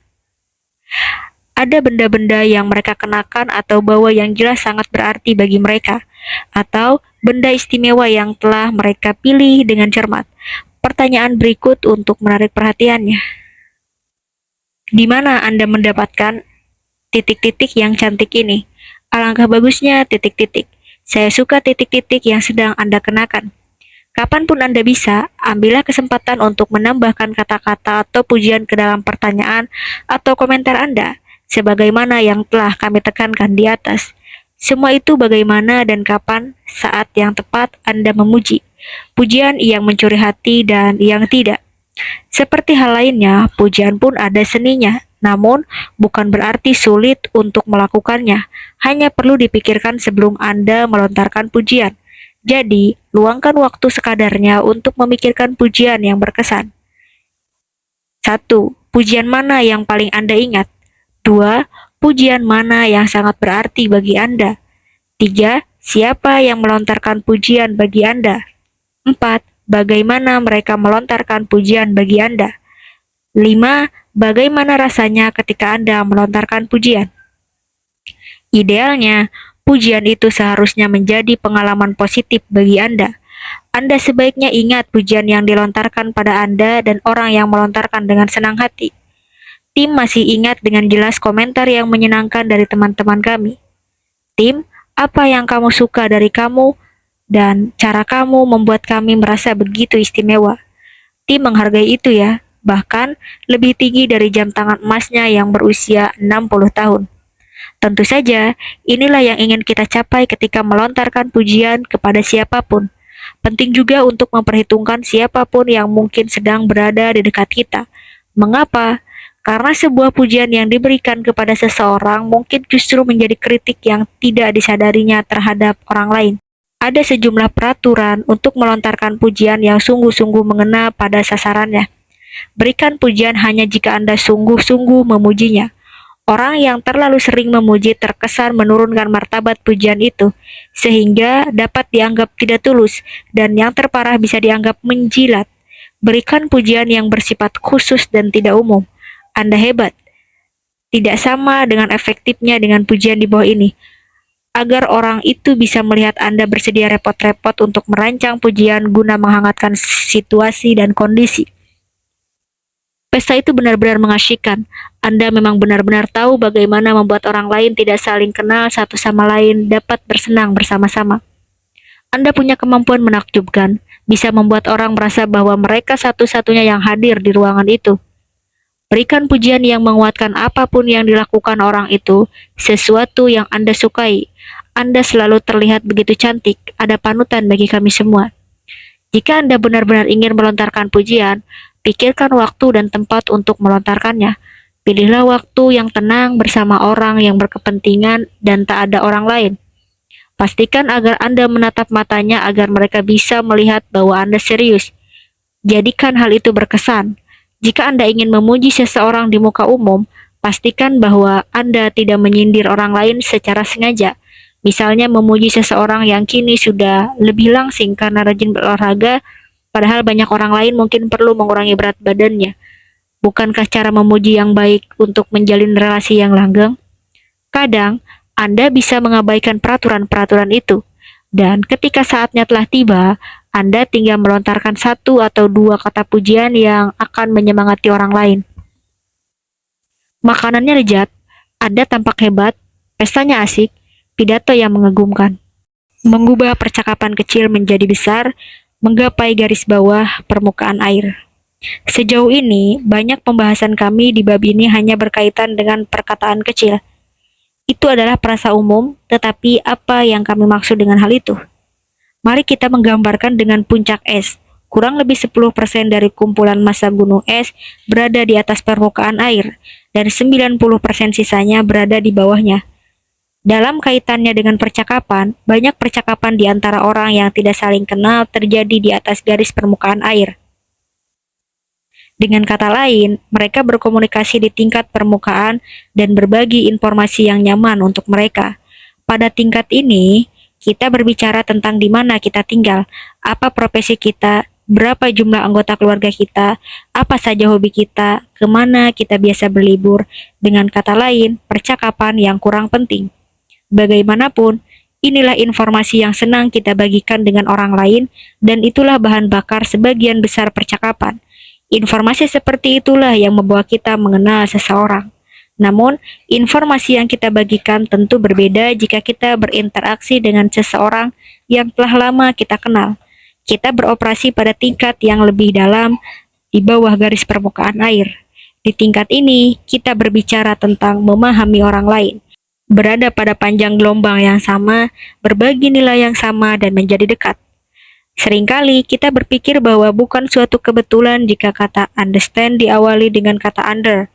Ada benda-benda yang mereka kenakan atau bawa yang jelas sangat berarti bagi mereka, atau benda istimewa yang telah mereka pilih dengan cermat. Pertanyaan berikut untuk menarik perhatiannya. Di mana Anda mendapatkan titik-titik yang cantik ini? Alangkah bagusnya titik-titik. Saya suka titik-titik yang sedang Anda kenakan. Kapanpun Anda bisa, ambillah kesempatan untuk menambahkan kata-kata atau pujian ke dalam pertanyaan atau komentar Anda, sebagaimana yang telah kami tekankan di atas. Semua itu bagaimana dan kapan saat yang tepat Anda memuji. Pujian yang mencuri hati dan yang tidak. Seperti hal lainnya, pujian pun ada seninya, namun bukan berarti sulit untuk melakukannya. Hanya perlu dipikirkan sebelum Anda melontarkan pujian. Jadi, luangkan waktu sekadarnya untuk memikirkan pujian yang berkesan. 1. Pujian mana yang paling Anda ingat? 2. Pujian mana yang sangat berarti bagi Anda? 3. Siapa yang melontarkan pujian bagi Anda? 4. Bagaimana mereka melontarkan pujian bagi Anda? 5. Bagaimana rasanya ketika Anda melontarkan pujian? Idealnya, pujian itu seharusnya menjadi pengalaman positif bagi Anda. Anda sebaiknya ingat pujian yang dilontarkan pada Anda dan orang yang melontarkan dengan senang hati. Tim masih ingat dengan jelas komentar yang menyenangkan dari teman-teman kami. Tim, apa yang kamu suka dari kamu dan cara kamu membuat kami merasa begitu istimewa. Tim menghargai itu ya, bahkan lebih tinggi dari jam tangan emasnya yang berusia 60 tahun. Tentu saja, inilah yang ingin kita capai ketika melontarkan pujian kepada siapapun. Penting juga untuk memperhitungkan siapapun yang mungkin sedang berada di dekat kita. Mengapa? Karena sebuah pujian yang diberikan kepada seseorang mungkin justru menjadi kritik yang tidak disadarinya terhadap orang lain. Ada sejumlah peraturan untuk melontarkan pujian yang sungguh-sungguh mengena pada sasarannya. Berikan pujian hanya jika Anda sungguh-sungguh memujinya. Orang yang terlalu sering memuji terkesan menurunkan martabat pujian itu, sehingga dapat dianggap tidak tulus, dan yang terparah bisa dianggap menjilat. Berikan pujian yang bersifat khusus dan tidak umum. Anda hebat. Tidak sama dengan efektifnya dengan pujian di bawah ini. Agar orang itu bisa melihat Anda bersedia repot-repot untuk merancang pujian guna menghangatkan situasi dan kondisi. Pesta itu benar-benar mengasyikkan. Anda memang benar-benar tahu bagaimana membuat orang lain tidak saling kenal satu sama lain dapat bersenang bersama-sama. Anda punya kemampuan menakjubkan, bisa membuat orang merasa bahwa mereka satu-satunya yang hadir di ruangan itu. Berikan pujian yang menguatkan apapun yang dilakukan orang itu, sesuatu yang Anda sukai. Anda selalu terlihat begitu cantik, ada panutan bagi kami semua. Jika Anda benar-benar ingin melontarkan pujian, pikirkan waktu dan tempat untuk melontarkannya. Pilihlah waktu yang tenang bersama orang yang berkepentingan dan tak ada orang lain. Pastikan agar Anda menatap matanya agar mereka bisa melihat bahwa Anda serius. Jadikan hal itu berkesan. Jika Anda ingin memuji seseorang di muka umum, pastikan bahwa Anda tidak menyindir orang lain secara sengaja. Misalnya memuji seseorang yang kini sudah lebih langsing karena rajin berolahraga, padahal banyak orang lain mungkin perlu mengurangi berat badannya. Bukankah cara memuji yang baik untuk menjalin relasi yang langgeng? Kadang, Anda bisa mengabaikan peraturan-peraturan itu. Dan ketika saatnya telah tiba, Anda tinggal melontarkan satu atau dua kata pujian yang akan menyemangati orang lain. Makanannya lezat, Anda tampak hebat, pestanya asik, pidato yang mengagumkan. Mengubah percakapan kecil menjadi besar, menggapai garis bawah permukaan air. Sejauh ini, banyak pembahasan kami di bab ini hanya berkaitan dengan perkataan kecil. Itu adalah perasa umum, tetapi apa yang kami maksud dengan hal itu? Mari kita menggambarkan dengan puncak es. Kurang lebih 10% dari kumpulan massa gunung es berada di atas permukaan air, dan 90% sisanya berada di bawahnya. Dalam kaitannya dengan percakapan, banyak percakapan di antara orang yang tidak saling kenal terjadi di atas garis permukaan air. Dengan kata lain, mereka berkomunikasi di tingkat permukaan dan berbagi informasi yang nyaman untuk mereka. Pada tingkat ini, kita berbicara tentang di mana kita tinggal, apa profesi kita, berapa jumlah anggota keluarga kita, apa saja hobi kita, kemana kita biasa berlibur. Dengan kata lain, percakapan yang kurang penting. Bagaimanapun, inilah informasi yang senang kita bagikan dengan orang lain, dan itulah bahan bakar sebagian besar percakapan. Informasi seperti itulah yang membawa kita mengenal seseorang. Namun, informasi yang kita bagikan tentu berbeda jika kita berinteraksi dengan seseorang yang telah lama kita kenal. Kita beroperasi pada tingkat yang lebih dalam di bawah garis permukaan air. Di tingkat ini, kita berbicara tentang memahami orang lain, berada pada panjang gelombang yang sama, berbagi nilai yang sama, dan menjadi dekat. Seringkali kita berpikir bahwa bukan suatu kebetulan jika kata understand diawali dengan kata under.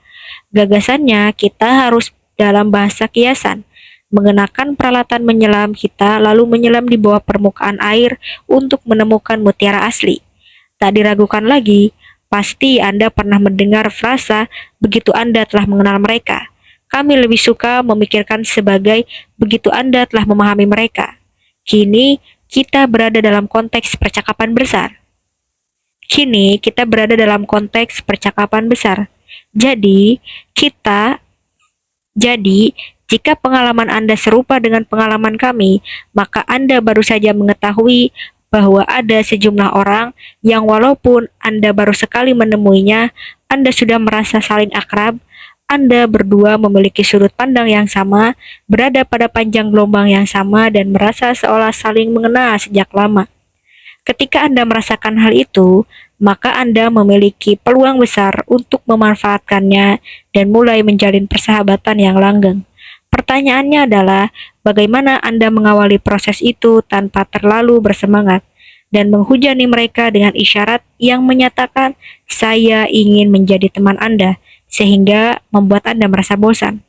Gagasannya, kita harus dalam bahasa kiasan, mengenakan peralatan menyelam kita lalu menyelam di bawah permukaan air untuk menemukan mutiara asli. Tak diragukan lagi, pasti Anda pernah mendengar frasa begitu Anda telah mengenal mereka. Kami lebih suka memikirkan sebagai begitu Anda telah memahami mereka. Kini kita berada dalam konteks percakapan besar. Kini kita berada dalam konteks percakapan besar. Jadi, kita jadi, jika pengalaman Anda serupa dengan pengalaman kami, maka Anda baru saja mengetahui bahwa ada sejumlah orang yang walaupun Anda baru sekali menemuinya, Anda sudah merasa saling akrab. Anda berdua memiliki sudut pandang yang sama, berada pada panjang gelombang yang sama, dan merasa seolah saling mengenal sejak lama. Ketika Anda merasakan hal itu, maka Anda memiliki peluang besar untuk memanfaatkannya dan mulai menjalin persahabatan yang langgeng. Pertanyaannya adalah, bagaimana Anda mengawali proses itu tanpa terlalu bersemangat dan menghujani mereka dengan isyarat yang menyatakan, "Saya ingin menjadi teman Anda," sehingga membuat Anda merasa bosan?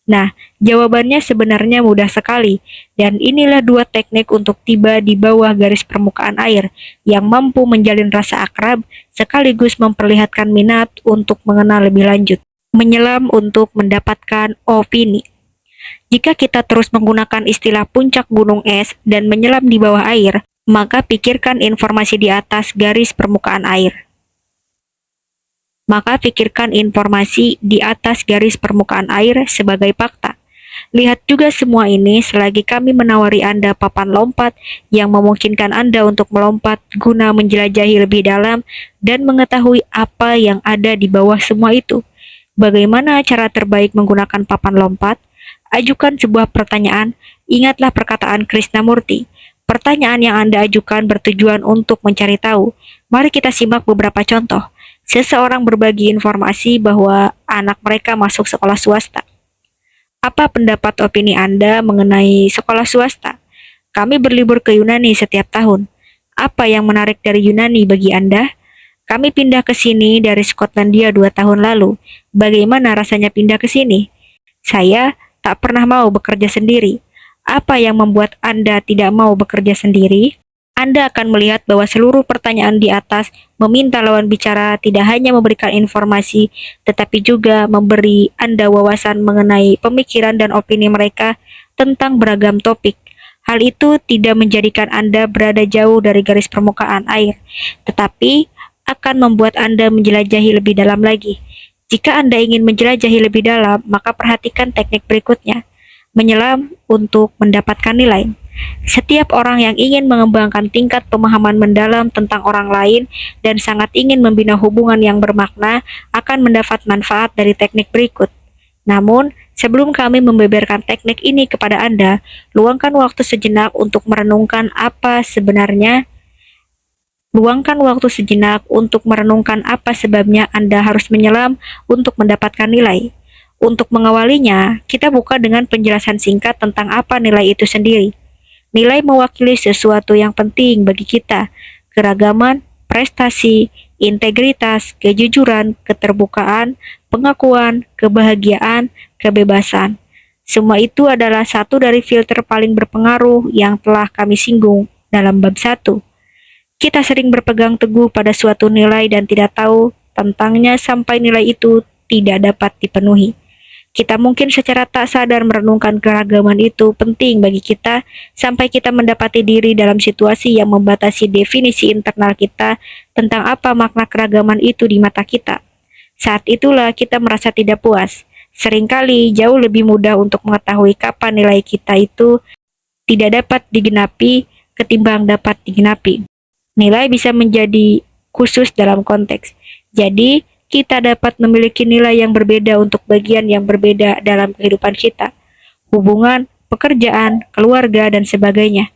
Nah, jawabannya sebenarnya mudah sekali, dan inilah dua teknik untuk tiba di bawah garis permukaan air yang mampu menjalin rasa akrab sekaligus memperlihatkan minat untuk mengenal lebih lanjut. Menyelam untuk mendapatkan opini. Jika kita terus menggunakan istilah puncak gunung es dan menyelam di bawah air, maka pikirkan informasi di atas garis permukaan air. Maka pikirkan informasi di atas garis permukaan air sebagai fakta. Lihat juga semua ini selagi kami menawari Anda papan lompat yang memungkinkan Anda untuk melompat guna menjelajahi lebih dalam dan mengetahui apa yang ada di bawah semua itu. Bagaimana cara terbaik menggunakan papan lompat? Ajukan sebuah pertanyaan. Ingatlah perkataan Krishnamurti. Pertanyaan yang Anda ajukan bertujuan untuk mencari tahu. Mari kita simak beberapa contoh. Seseorang berbagi informasi bahwa anak mereka masuk sekolah swasta. Apa pendapat opini Anda mengenai sekolah swasta? Kami berlibur ke Yunani setiap tahun. Apa yang menarik dari Yunani bagi Anda? Kami pindah ke sini dari Skotlandia 2 tahun lalu. Bagaimana rasanya pindah ke sini? Saya tak pernah mau bekerja sendiri. Apa yang membuat Anda tidak mau bekerja sendiri? Anda akan melihat bahwa seluruh pertanyaan di atas meminta lawan bicara tidak hanya memberikan informasi, tetapi juga memberi Anda wawasan mengenai pemikiran dan opini mereka tentang beragam topik. Hal itu tidak menjadikan Anda berada jauh dari garis permukaan air, tetapi akan membuat Anda menjelajahi lebih dalam lagi. Jika Anda ingin menjelajahi lebih dalam, maka perhatikan teknik berikutnya. Menyelam untuk mendapatkan nilai. Setiap orang yang ingin mengembangkan tingkat pemahaman mendalam tentang orang lain dan sangat ingin membina hubungan yang bermakna akan mendapat manfaat dari teknik berikut. Namun, sebelum kami membeberkan teknik ini kepada Anda, luangkan waktu sejenak untuk merenungkan apa sebenarnya Luangkan waktu sejenak untuk merenungkan apa sebabnya Anda harus menyelam untuk mendapatkan nilai. Untuk mengawalinya, kita buka dengan penjelasan singkat tentang apa nilai itu sendiri. Nilai mewakili sesuatu yang penting bagi kita, keragaman, prestasi, integritas, kejujuran, keterbukaan, pengakuan, kebahagiaan, kebebasan. Semua itu adalah satu dari filter paling berpengaruh yang telah kami singgung dalam bab 1. Kita sering berpegang teguh pada suatu nilai dan tidak tahu tentangnya sampai nilai itu tidak dapat dipenuhi. Kita mungkin secara tak sadar merenungkan keragaman itu penting bagi kita sampai kita mendapati diri dalam situasi yang membatasi definisi internal kita tentang apa makna keragaman itu di mata kita. Saat itulah kita merasa tidak puas. Seringkali jauh lebih mudah untuk mengetahui kapan nilai kita itu tidak dapat digenapi ketimbang dapat digenapi. Nilai bisa menjadi khusus dalam konteks. Jadi, kita dapat memiliki nilai yang berbeda untuk bagian yang berbeda dalam kehidupan kita, hubungan, pekerjaan, keluarga, dan sebagainya.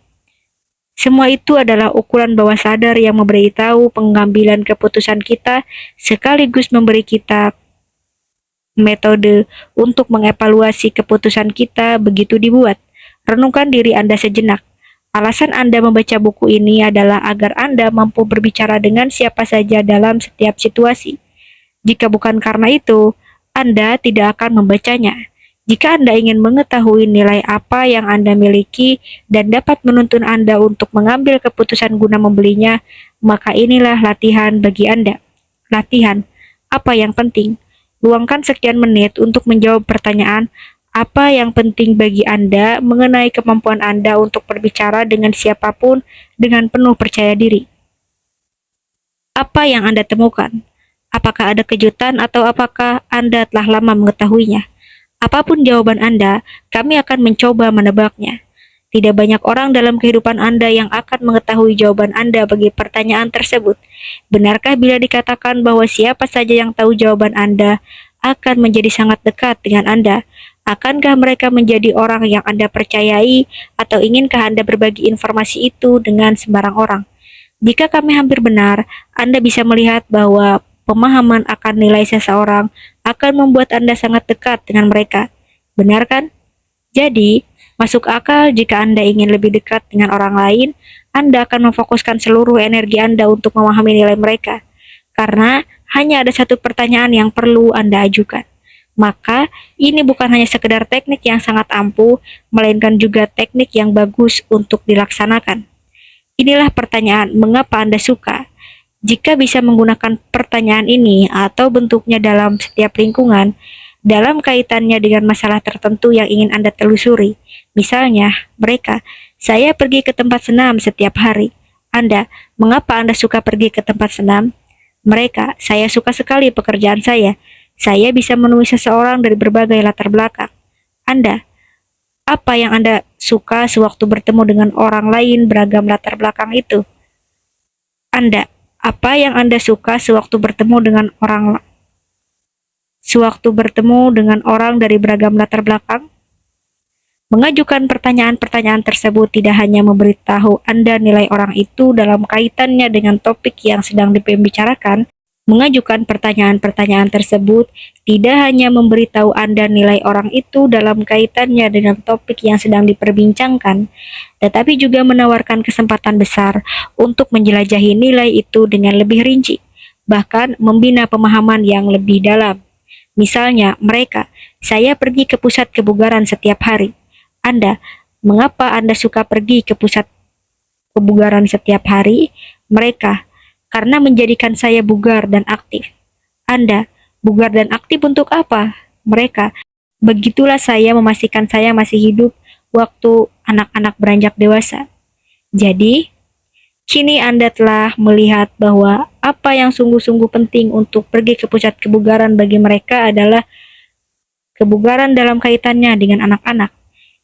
Semua itu adalah ukuran bawah sadar yang memberitahu pengambilan keputusan kita sekaligus memberi kita metode untuk mengevaluasi keputusan kita begitu dibuat. Renungkan diri Anda sejenak. Alasan Anda membaca buku ini adalah agar Anda mampu berbicara dengan siapa saja dalam setiap situasi. Jika bukan karena itu, Anda tidak akan membacanya. Jika Anda ingin mengetahui nilai apa yang Anda miliki dan dapat menuntun Anda untuk mengambil keputusan guna membelinya, maka inilah latihan bagi Anda. Latihan, apa yang penting? Luangkan sekian menit untuk menjawab pertanyaan apa yang penting bagi Anda mengenai kemampuan Anda untuk berbicara dengan siapapun dengan penuh percaya diri. Apa yang Anda temukan? Apakah ada kejutan atau apakah Anda telah lama mengetahuinya? Apapun jawaban Anda, kami akan mencoba menebaknya. Tidak banyak orang dalam kehidupan Anda yang akan mengetahui jawaban Anda bagi pertanyaan tersebut. Benarkah bila dikatakan bahwa siapa saja yang tahu jawaban Anda akan menjadi sangat dekat dengan Anda? Akankah mereka menjadi orang yang Anda percayai atau inginkah Anda berbagi informasi itu dengan sembarang orang? Jika kami hampir benar, Anda bisa melihat bahwa pemahaman akan nilai seseorang akan membuat Anda sangat dekat dengan mereka. Benar kan? Jadi, masuk akal jika Anda ingin lebih dekat dengan orang lain, Anda akan memfokuskan seluruh energi Anda untuk memahami nilai mereka. Karena hanya ada satu pertanyaan yang perlu Anda ajukan. Maka, ini bukan hanya sekedar teknik yang sangat ampuh, melainkan juga teknik yang bagus untuk dilaksanakan. Inilah pertanyaan mengapa Anda suka. Jika bisa menggunakan pertanyaan ini atau bentuknya dalam setiap lingkungan, dalam kaitannya dengan masalah tertentu yang ingin Anda telusuri. Misalnya, mereka, saya pergi ke tempat senam setiap hari. Anda, mengapa Anda suka pergi ke tempat senam? Mereka, saya suka sekali pekerjaan saya. Saya bisa menemui seseorang dari berbagai latar belakang. Anda, apa yang Anda suka sewaktu bertemu dengan orang lain beragam latar belakang itu? Anda, apa yang Anda suka sewaktu bertemu dengan orang dari beragam latar belakang? Mengajukan pertanyaan-pertanyaan tersebut tidak hanya memberitahu Anda nilai orang itu dalam kaitannya dengan topik yang sedang dibicarakan. Mengajukan pertanyaan-pertanyaan tersebut tidak hanya memberitahu Anda nilai orang itu dalam kaitannya dengan topik yang sedang diperbincangkan, tetapi juga menawarkan kesempatan besar untuk menjelajahi nilai itu dengan lebih rinci, bahkan membina pemahaman yang lebih dalam. Misalnya, mereka, saya pergi ke pusat kebugaran setiap hari. Anda, mengapa Anda suka pergi ke pusat kebugaran setiap hari? Mereka, karena menjadikan saya bugar dan aktif. Anda, bugar dan aktif untuk apa? Mereka, begitulah saya memastikan saya masih hidup waktu anak-anak beranjak dewasa. Jadi, kini Anda telah melihat bahwa apa yang sungguh-sungguh penting untuk pergi ke pusat kebugaran bagi mereka adalah kebugaran dalam kaitannya dengan anak-anak.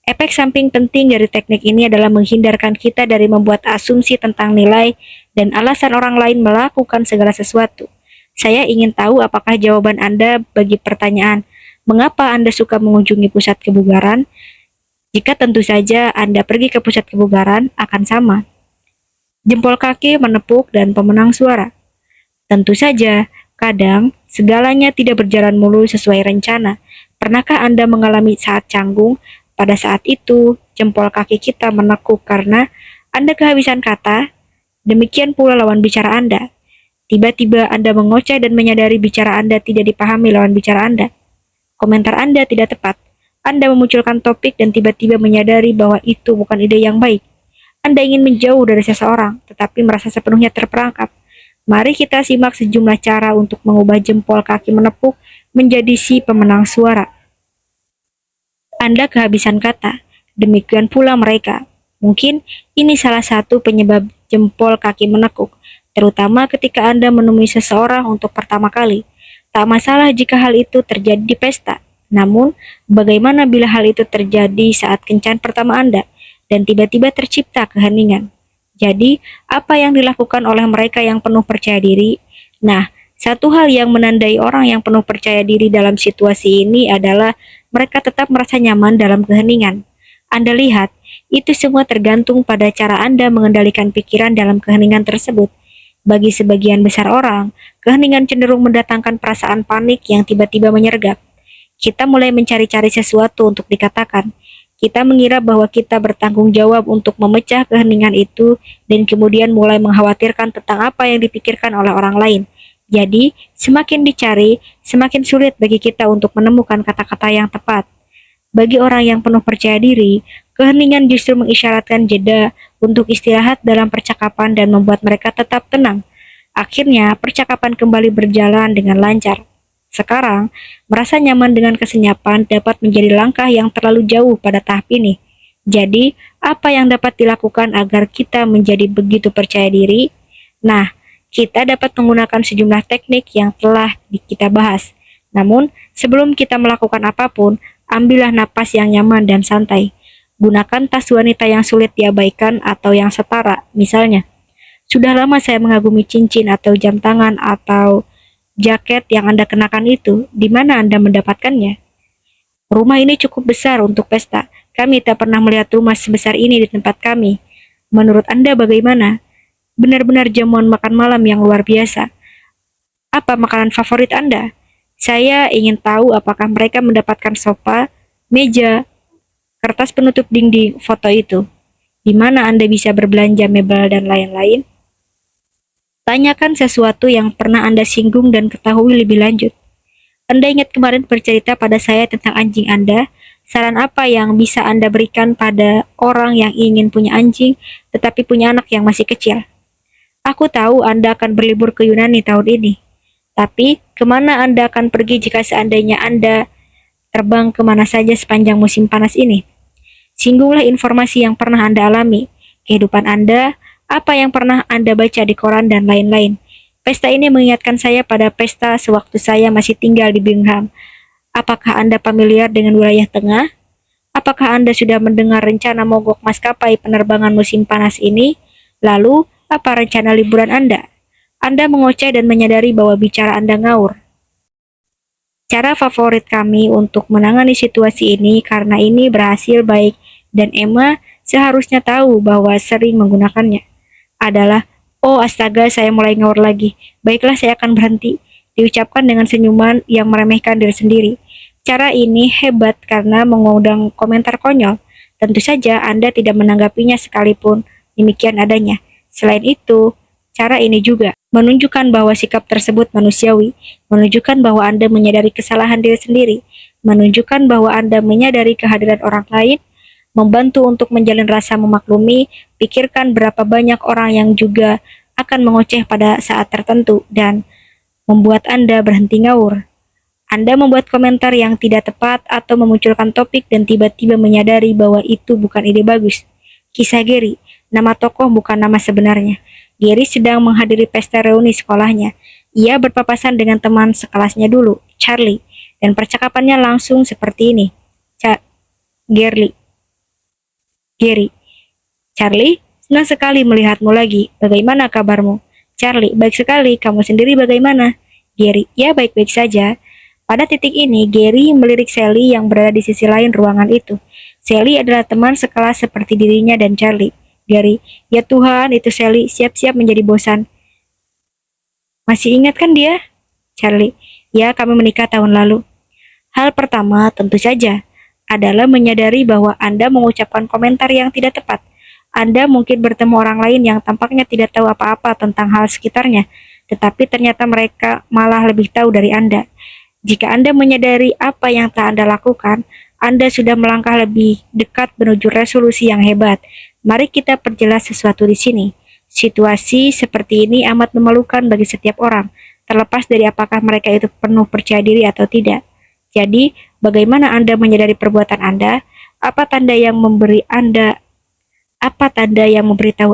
Efek samping penting dari teknik ini adalah menghindarkan kita dari membuat asumsi tentang nilai dan alasan orang lain melakukan segala sesuatu. Saya ingin tahu apakah jawaban Anda bagi pertanyaan, mengapa Anda suka mengunjungi pusat kebugaran? Jika tentu saja Anda pergi ke pusat kebugaran akan sama. Jempol kaki, menepuk, dan pemenang suara. Tentu saja, kadang segalanya tidak berjalan mulus sesuai rencana. Pernahkah Anda mengalami saat canggung? Pada saat itu, jempol kaki kita menekuk karena Anda kehabisan kata. Demikian pula lawan bicara Anda. Tiba-tiba Anda mengoceh dan menyadari bicara Anda tidak dipahami lawan bicara Anda. Komentar Anda tidak tepat. Anda memunculkan topik dan tiba-tiba menyadari bahwa itu bukan ide yang baik. Anda ingin menjauh dari seseorang, tetapi merasa sepenuhnya terperangkap. Mari kita simak sejumlah cara untuk mengubah jempol kaki menepuk menjadi si pemenang suara. Anda kehabisan kata, demikian pula mereka. Mungkin ini salah satu penyebab jempol kaki menekuk, terutama ketika Anda menemui seseorang untuk pertama kali. Tak masalah jika hal itu terjadi di pesta. Namun, bagaimana bila hal itu terjadi saat kencan pertama Anda dan tiba-tiba tercipta keheningan? Jadi, apa yang dilakukan oleh mereka yang penuh percaya diri? Nah, satu hal yang menandai orang yang penuh percaya diri dalam situasi ini adalah mereka tetap merasa nyaman dalam keheningan. Anda lihat, itu semua tergantung pada cara Anda mengendalikan pikiran dalam keheningan tersebut. Bagi sebagian besar orang, keheningan cenderung mendatangkan perasaan panik yang tiba-tiba menyergap. Kita mulai mencari-cari sesuatu untuk dikatakan. Kita mengira bahwa kita bertanggung jawab untuk memecah keheningan itu dan kemudian mulai mengkhawatirkan tentang apa yang dipikirkan oleh orang lain. Jadi, semakin dicari, semakin sulit bagi kita untuk menemukan kata-kata yang tepat. Bagi orang yang penuh percaya diri, keheningan justru mengisyaratkan jeda untuk istirahat dalam percakapan dan membuat mereka tetap tenang. Akhirnya, percakapan kembali berjalan dengan lancar. Sekarang, merasa nyaman dengan kesenyapan dapat menjadi langkah yang terlalu jauh pada tahap ini. Jadi, apa yang dapat dilakukan agar kita menjadi begitu percaya diri? Nah, kita dapat menggunakan sejumlah teknik yang telah kita bahas. Namun, sebelum kita melakukan apapun, ambillah napas yang nyaman dan santai. Gunakan tas wanita yang sulit diabaikan atau yang setara, misalnya. Sudah lama saya mengagumi cincin atau jam tangan atau jaket yang Anda kenakan itu. Di mana Anda mendapatkannya? Rumah ini cukup besar untuk pesta. Kami tak pernah melihat rumah sebesar ini di tempat kami. Menurut Anda bagaimana? Benar-benar jamuan makan malam yang luar biasa. Apa makanan favorit Anda? Saya ingin tahu apakah mereka mendapatkan sofa, meja, kertas penutup dinding foto itu. Di mana Anda bisa berbelanja mebel dan lain-lain? Tanyakan sesuatu yang pernah Anda singgung dan ketahui lebih lanjut. Anda ingat kemarin bercerita pada saya tentang anjing Anda? Saran apa yang bisa Anda berikan pada orang yang ingin punya anjing tetapi punya anak yang masih kecil? Aku tahu Anda akan berlibur ke Yunani tahun ini. Tapi, kemana Anda akan pergi jika seandainya Anda terbang kemana saja sepanjang musim panas ini? Singgunglah informasi yang pernah Anda alami, kehidupan Anda, apa yang pernah Anda baca di koran, dan lain-lain. Pesta ini mengingatkan saya pada pesta sewaktu saya masih tinggal di Birmingham. Apakah Anda familiar dengan wilayah tengah? Apakah Anda sudah mendengar rencana mogok maskapai penerbangan musim panas ini? Lalu, apa rencana liburan Anda? Anda mengoceh dan menyadari bahwa bicara Anda ngawur. Cara favorit kami untuk menangani situasi ini karena ini berhasil baik dan Emma seharusnya tahu bahwa sering menggunakannya adalah, "Oh astaga, saya mulai ngawur lagi. Baiklah, saya akan berhenti." Diucapkan dengan senyuman yang meremehkan diri sendiri. Cara ini hebat karena mengundang komentar konyol. Tentu saja Anda tidak menanggapinya sekalipun demikian adanya. Selain itu, cara ini juga menunjukkan bahwa sikap tersebut manusiawi, menunjukkan bahwa Anda menyadari kesalahan diri sendiri, menunjukkan bahwa Anda menyadari kehadiran orang lain, membantu untuk menjalin rasa memaklumi, pikirkan berapa banyak orang yang juga akan mengoceh pada saat tertentu, dan membuat Anda berhenti ngawur. Anda membuat komentar yang tidak tepat atau memunculkan topik dan tiba-tiba menyadari bahwa itu bukan ide bagus. Kisah Gary, nama tokoh bukan nama sebenarnya. Gary sedang menghadiri pesta reuni sekolahnya. Ia berpapasan dengan teman sekelasnya dulu, Charlie, dan percakapannya langsung seperti ini. Gary, Charlie, senang sekali melihatmu lagi. Bagaimana kabarmu? Charlie, baik sekali. Kamu sendiri bagaimana? Gary, ya baik-baik saja. Pada titik ini, Gary melirik Sally yang berada di sisi lain ruangan itu. Sally adalah teman sekelas seperti dirinya dan Charlie. Gary, ya Tuhan, itu Sally, siap-siap menjadi bosan. Masih ingat kan dia? Charlie, ya kami menikah tahun lalu. Hal pertama, tentu saja, adalah menyadari bahwa Anda mengucapkan komentar yang tidak tepat. Anda mungkin bertemu orang lain yang tampaknya tidak tahu apa-apa tentang hal sekitarnya, tetapi ternyata mereka malah lebih tahu dari Anda. Jika Anda menyadari apa yang tak Anda lakukan, Anda sudah melangkah lebih dekat menuju resolusi yang hebat. Mari kita perjelas sesuatu di sini. Situasi seperti ini amat memalukan bagi setiap orang, terlepas dari apakah mereka itu penuh percaya diri atau tidak. Jadi, bagaimana Anda menyadari perbuatan Anda? Apa tanda yang memberitahu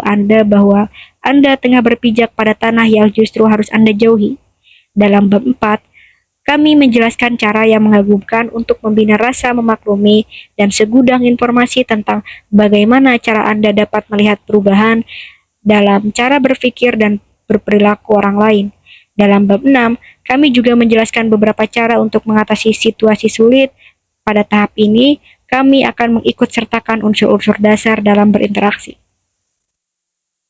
Anda bahwa Anda tengah berpijak pada tanah yang justru harus Anda jauhi? Dalam bab 4, kami menjelaskan cara yang mengagumkan untuk membina rasa memaklumi dan segudang informasi tentang bagaimana cara Anda dapat melihat perubahan dalam cara berpikir dan berperilaku orang lain. Dalam bab 6, kami juga menjelaskan beberapa cara untuk mengatasi situasi sulit. Pada tahap ini, kami akan mengikut sertakan unsur-unsur dasar dalam berinteraksi.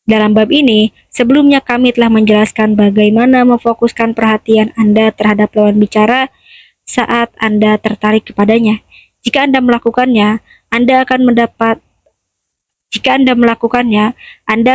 Dalam bab ini, sebelumnya kami telah menjelaskan bagaimana memfokuskan perhatian Anda terhadap lawan bicara saat Anda tertarik kepadanya. Jika Anda melakukannya, Anda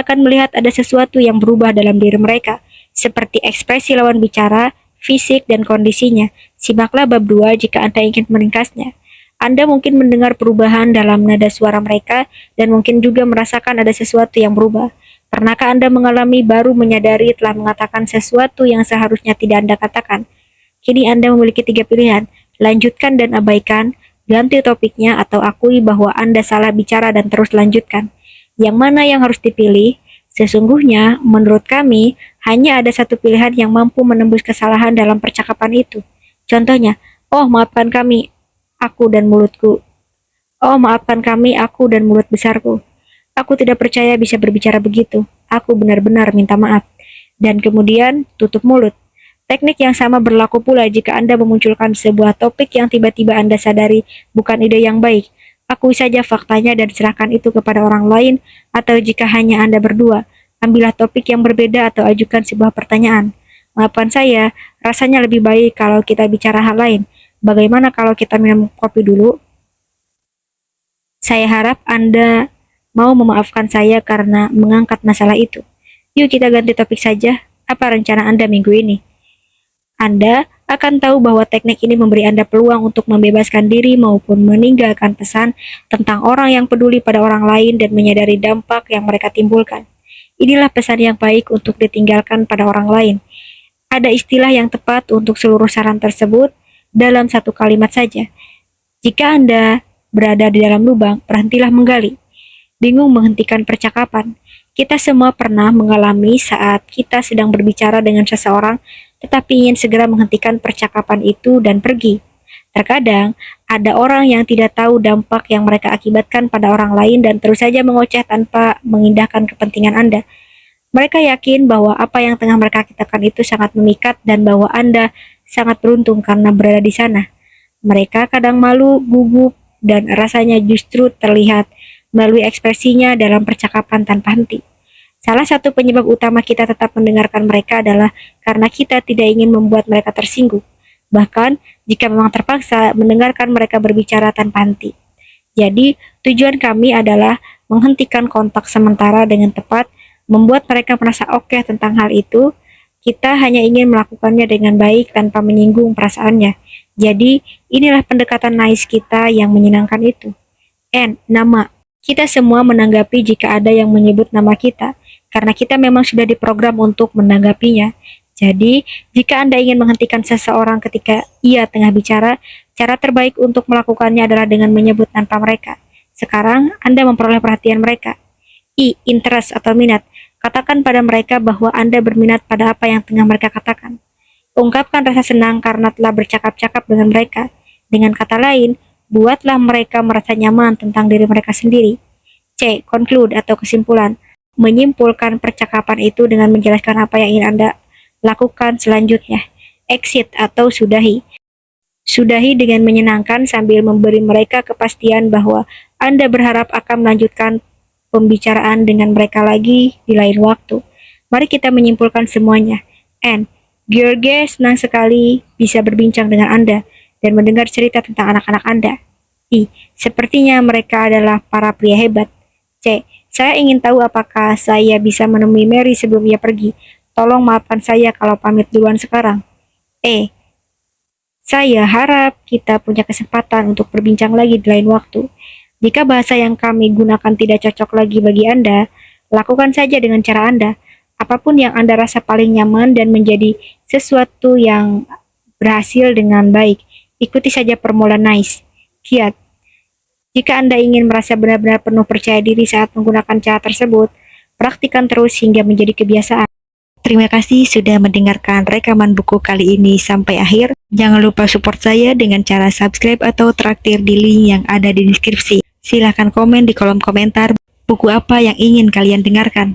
akan melihat ada sesuatu yang berubah dalam diri mereka, seperti ekspresi lawan bicara, fisik, dan kondisinya. Simaklah bab 2 jika Anda ingin meringkasnya. Anda mungkin mendengar perubahan dalam nada suara mereka dan mungkin juga merasakan ada sesuatu yang berubah. Pernahkah Anda mengalami baru menyadari telah mengatakan sesuatu yang seharusnya tidak Anda katakan? Kini Anda memiliki 3 pilihan, lanjutkan dan abaikan, ganti topiknya, atau akui bahwa Anda salah bicara dan terus lanjutkan. Yang mana yang harus dipilih? Sesungguhnya, menurut kami, hanya ada satu pilihan yang mampu menembus kesalahan dalam percakapan itu. Contohnya, oh maafkan kami, aku dan mulutku. Oh maafkan kami, aku dan mulut besarku. Aku tidak percaya bisa berbicara begitu. Aku benar-benar minta maaf. Dan kemudian tutup mulut. Teknik yang sama berlaku pula jika Anda memunculkan sebuah topik yang tiba-tiba Anda sadari bukan ide yang baik. Akui saja faktanya dan serahkan itu kepada orang lain, atau jika hanya Anda berdua, ambillah topik yang berbeda atau ajukan sebuah pertanyaan. Maafkan saya, rasanya lebih baik kalau kita bicara hal lain. Bagaimana kalau kita minum kopi dulu? Saya harap Anda mau memaafkan saya karena mengangkat masalah itu. Yuk kita ganti topik saja. Apa rencana Anda minggu ini? Anda akan tahu bahwa teknik ini memberi Anda peluang untuk membebaskan diri maupun meninggalkan pesan tentang orang yang peduli pada orang lain dan menyadari dampak yang mereka timbulkan. Inilah pesan yang baik untuk ditinggalkan pada orang lain. Ada istilah yang tepat untuk seluruh saran tersebut dalam satu kalimat saja. Jika Anda berada di dalam lubang, berhentilah menggali. Bingung menghentikan percakapan. Kita semua pernah mengalami saat kita sedang berbicara dengan seseorang tetapi ingin segera menghentikan percakapan itu dan pergi. Terkadang, ada orang yang tidak tahu dampak yang mereka akibatkan pada orang lain dan terus saja mengoceh tanpa mengindahkan kepentingan Anda. Mereka yakin bahwa apa yang tengah mereka katakan itu sangat memikat dan bahwa Anda sangat beruntung karena berada di sana. Mereka kadang malu, gugup, dan rasanya justru terlihat melalui ekspresinya dalam percakapan tanpa henti. Salah satu penyebab utama kita tetap mendengarkan mereka adalah karena kita tidak ingin membuat mereka tersinggung. Bahkan, jika memang terpaksa, mendengarkan mereka berbicara tanpa henti. Jadi, tujuan kami adalah menghentikan kontak sementara dengan tepat, membuat mereka merasa oke tentang hal itu. Kita hanya ingin melakukannya dengan baik tanpa menyinggung perasaannya. Jadi, inilah pendekatan nice kita yang menyenangkan itu. Nama. Kita semua menanggapi jika ada yang menyebut nama kita, karena kita memang sudah diprogram untuk menanggapinya. Jadi, jika Anda ingin menghentikan seseorang ketika ia tengah bicara, cara terbaik untuk melakukannya adalah dengan menyebut tanpa mereka. Sekarang, Anda memperoleh perhatian mereka. Interest atau minat. Katakan pada mereka bahwa Anda berminat pada apa yang tengah mereka katakan. Ungkapkan rasa senang karena telah bercakap-cakap dengan mereka. Dengan kata lain, buatlah mereka merasa nyaman tentang diri mereka sendiri. Conclude atau kesimpulan. Menyimpulkan percakapan itu dengan menjelaskan apa yang ingin Anda lakukan selanjutnya. Exit atau sudahi. Sudahi dengan menyenangkan sambil memberi mereka kepastian bahwa Anda berharap akan melanjutkan pembicaraan dengan mereka lagi di lain waktu. Mari kita menyimpulkan semuanya. George senang sekali bisa berbincang dengan Anda dan mendengar cerita tentang anak-anak Anda. Sepertinya mereka adalah para pria hebat. Saya ingin tahu apakah saya bisa menemui Mary sebelum ia pergi. Tolong maafkan saya kalau pamit duluan sekarang. Saya harap kita punya kesempatan untuk berbincang lagi di lain waktu. Jika bahasa yang kami gunakan tidak cocok lagi bagi Anda, lakukan saja dengan cara Anda. Apapun yang Anda rasa paling nyaman dan menjadi sesuatu yang berhasil dengan baik. Ikuti saja formula nice. Kiat. Jika Anda ingin merasa benar-benar penuh percaya diri saat menggunakan cara tersebut, praktikkan terus hingga menjadi kebiasaan. Terima kasih sudah mendengarkan rekaman buku kali ini sampai akhir. Jangan lupa support saya dengan cara subscribe atau traktir di link yang ada di deskripsi. Silahkan komen di kolom komentar buku apa yang ingin kalian dengarkan.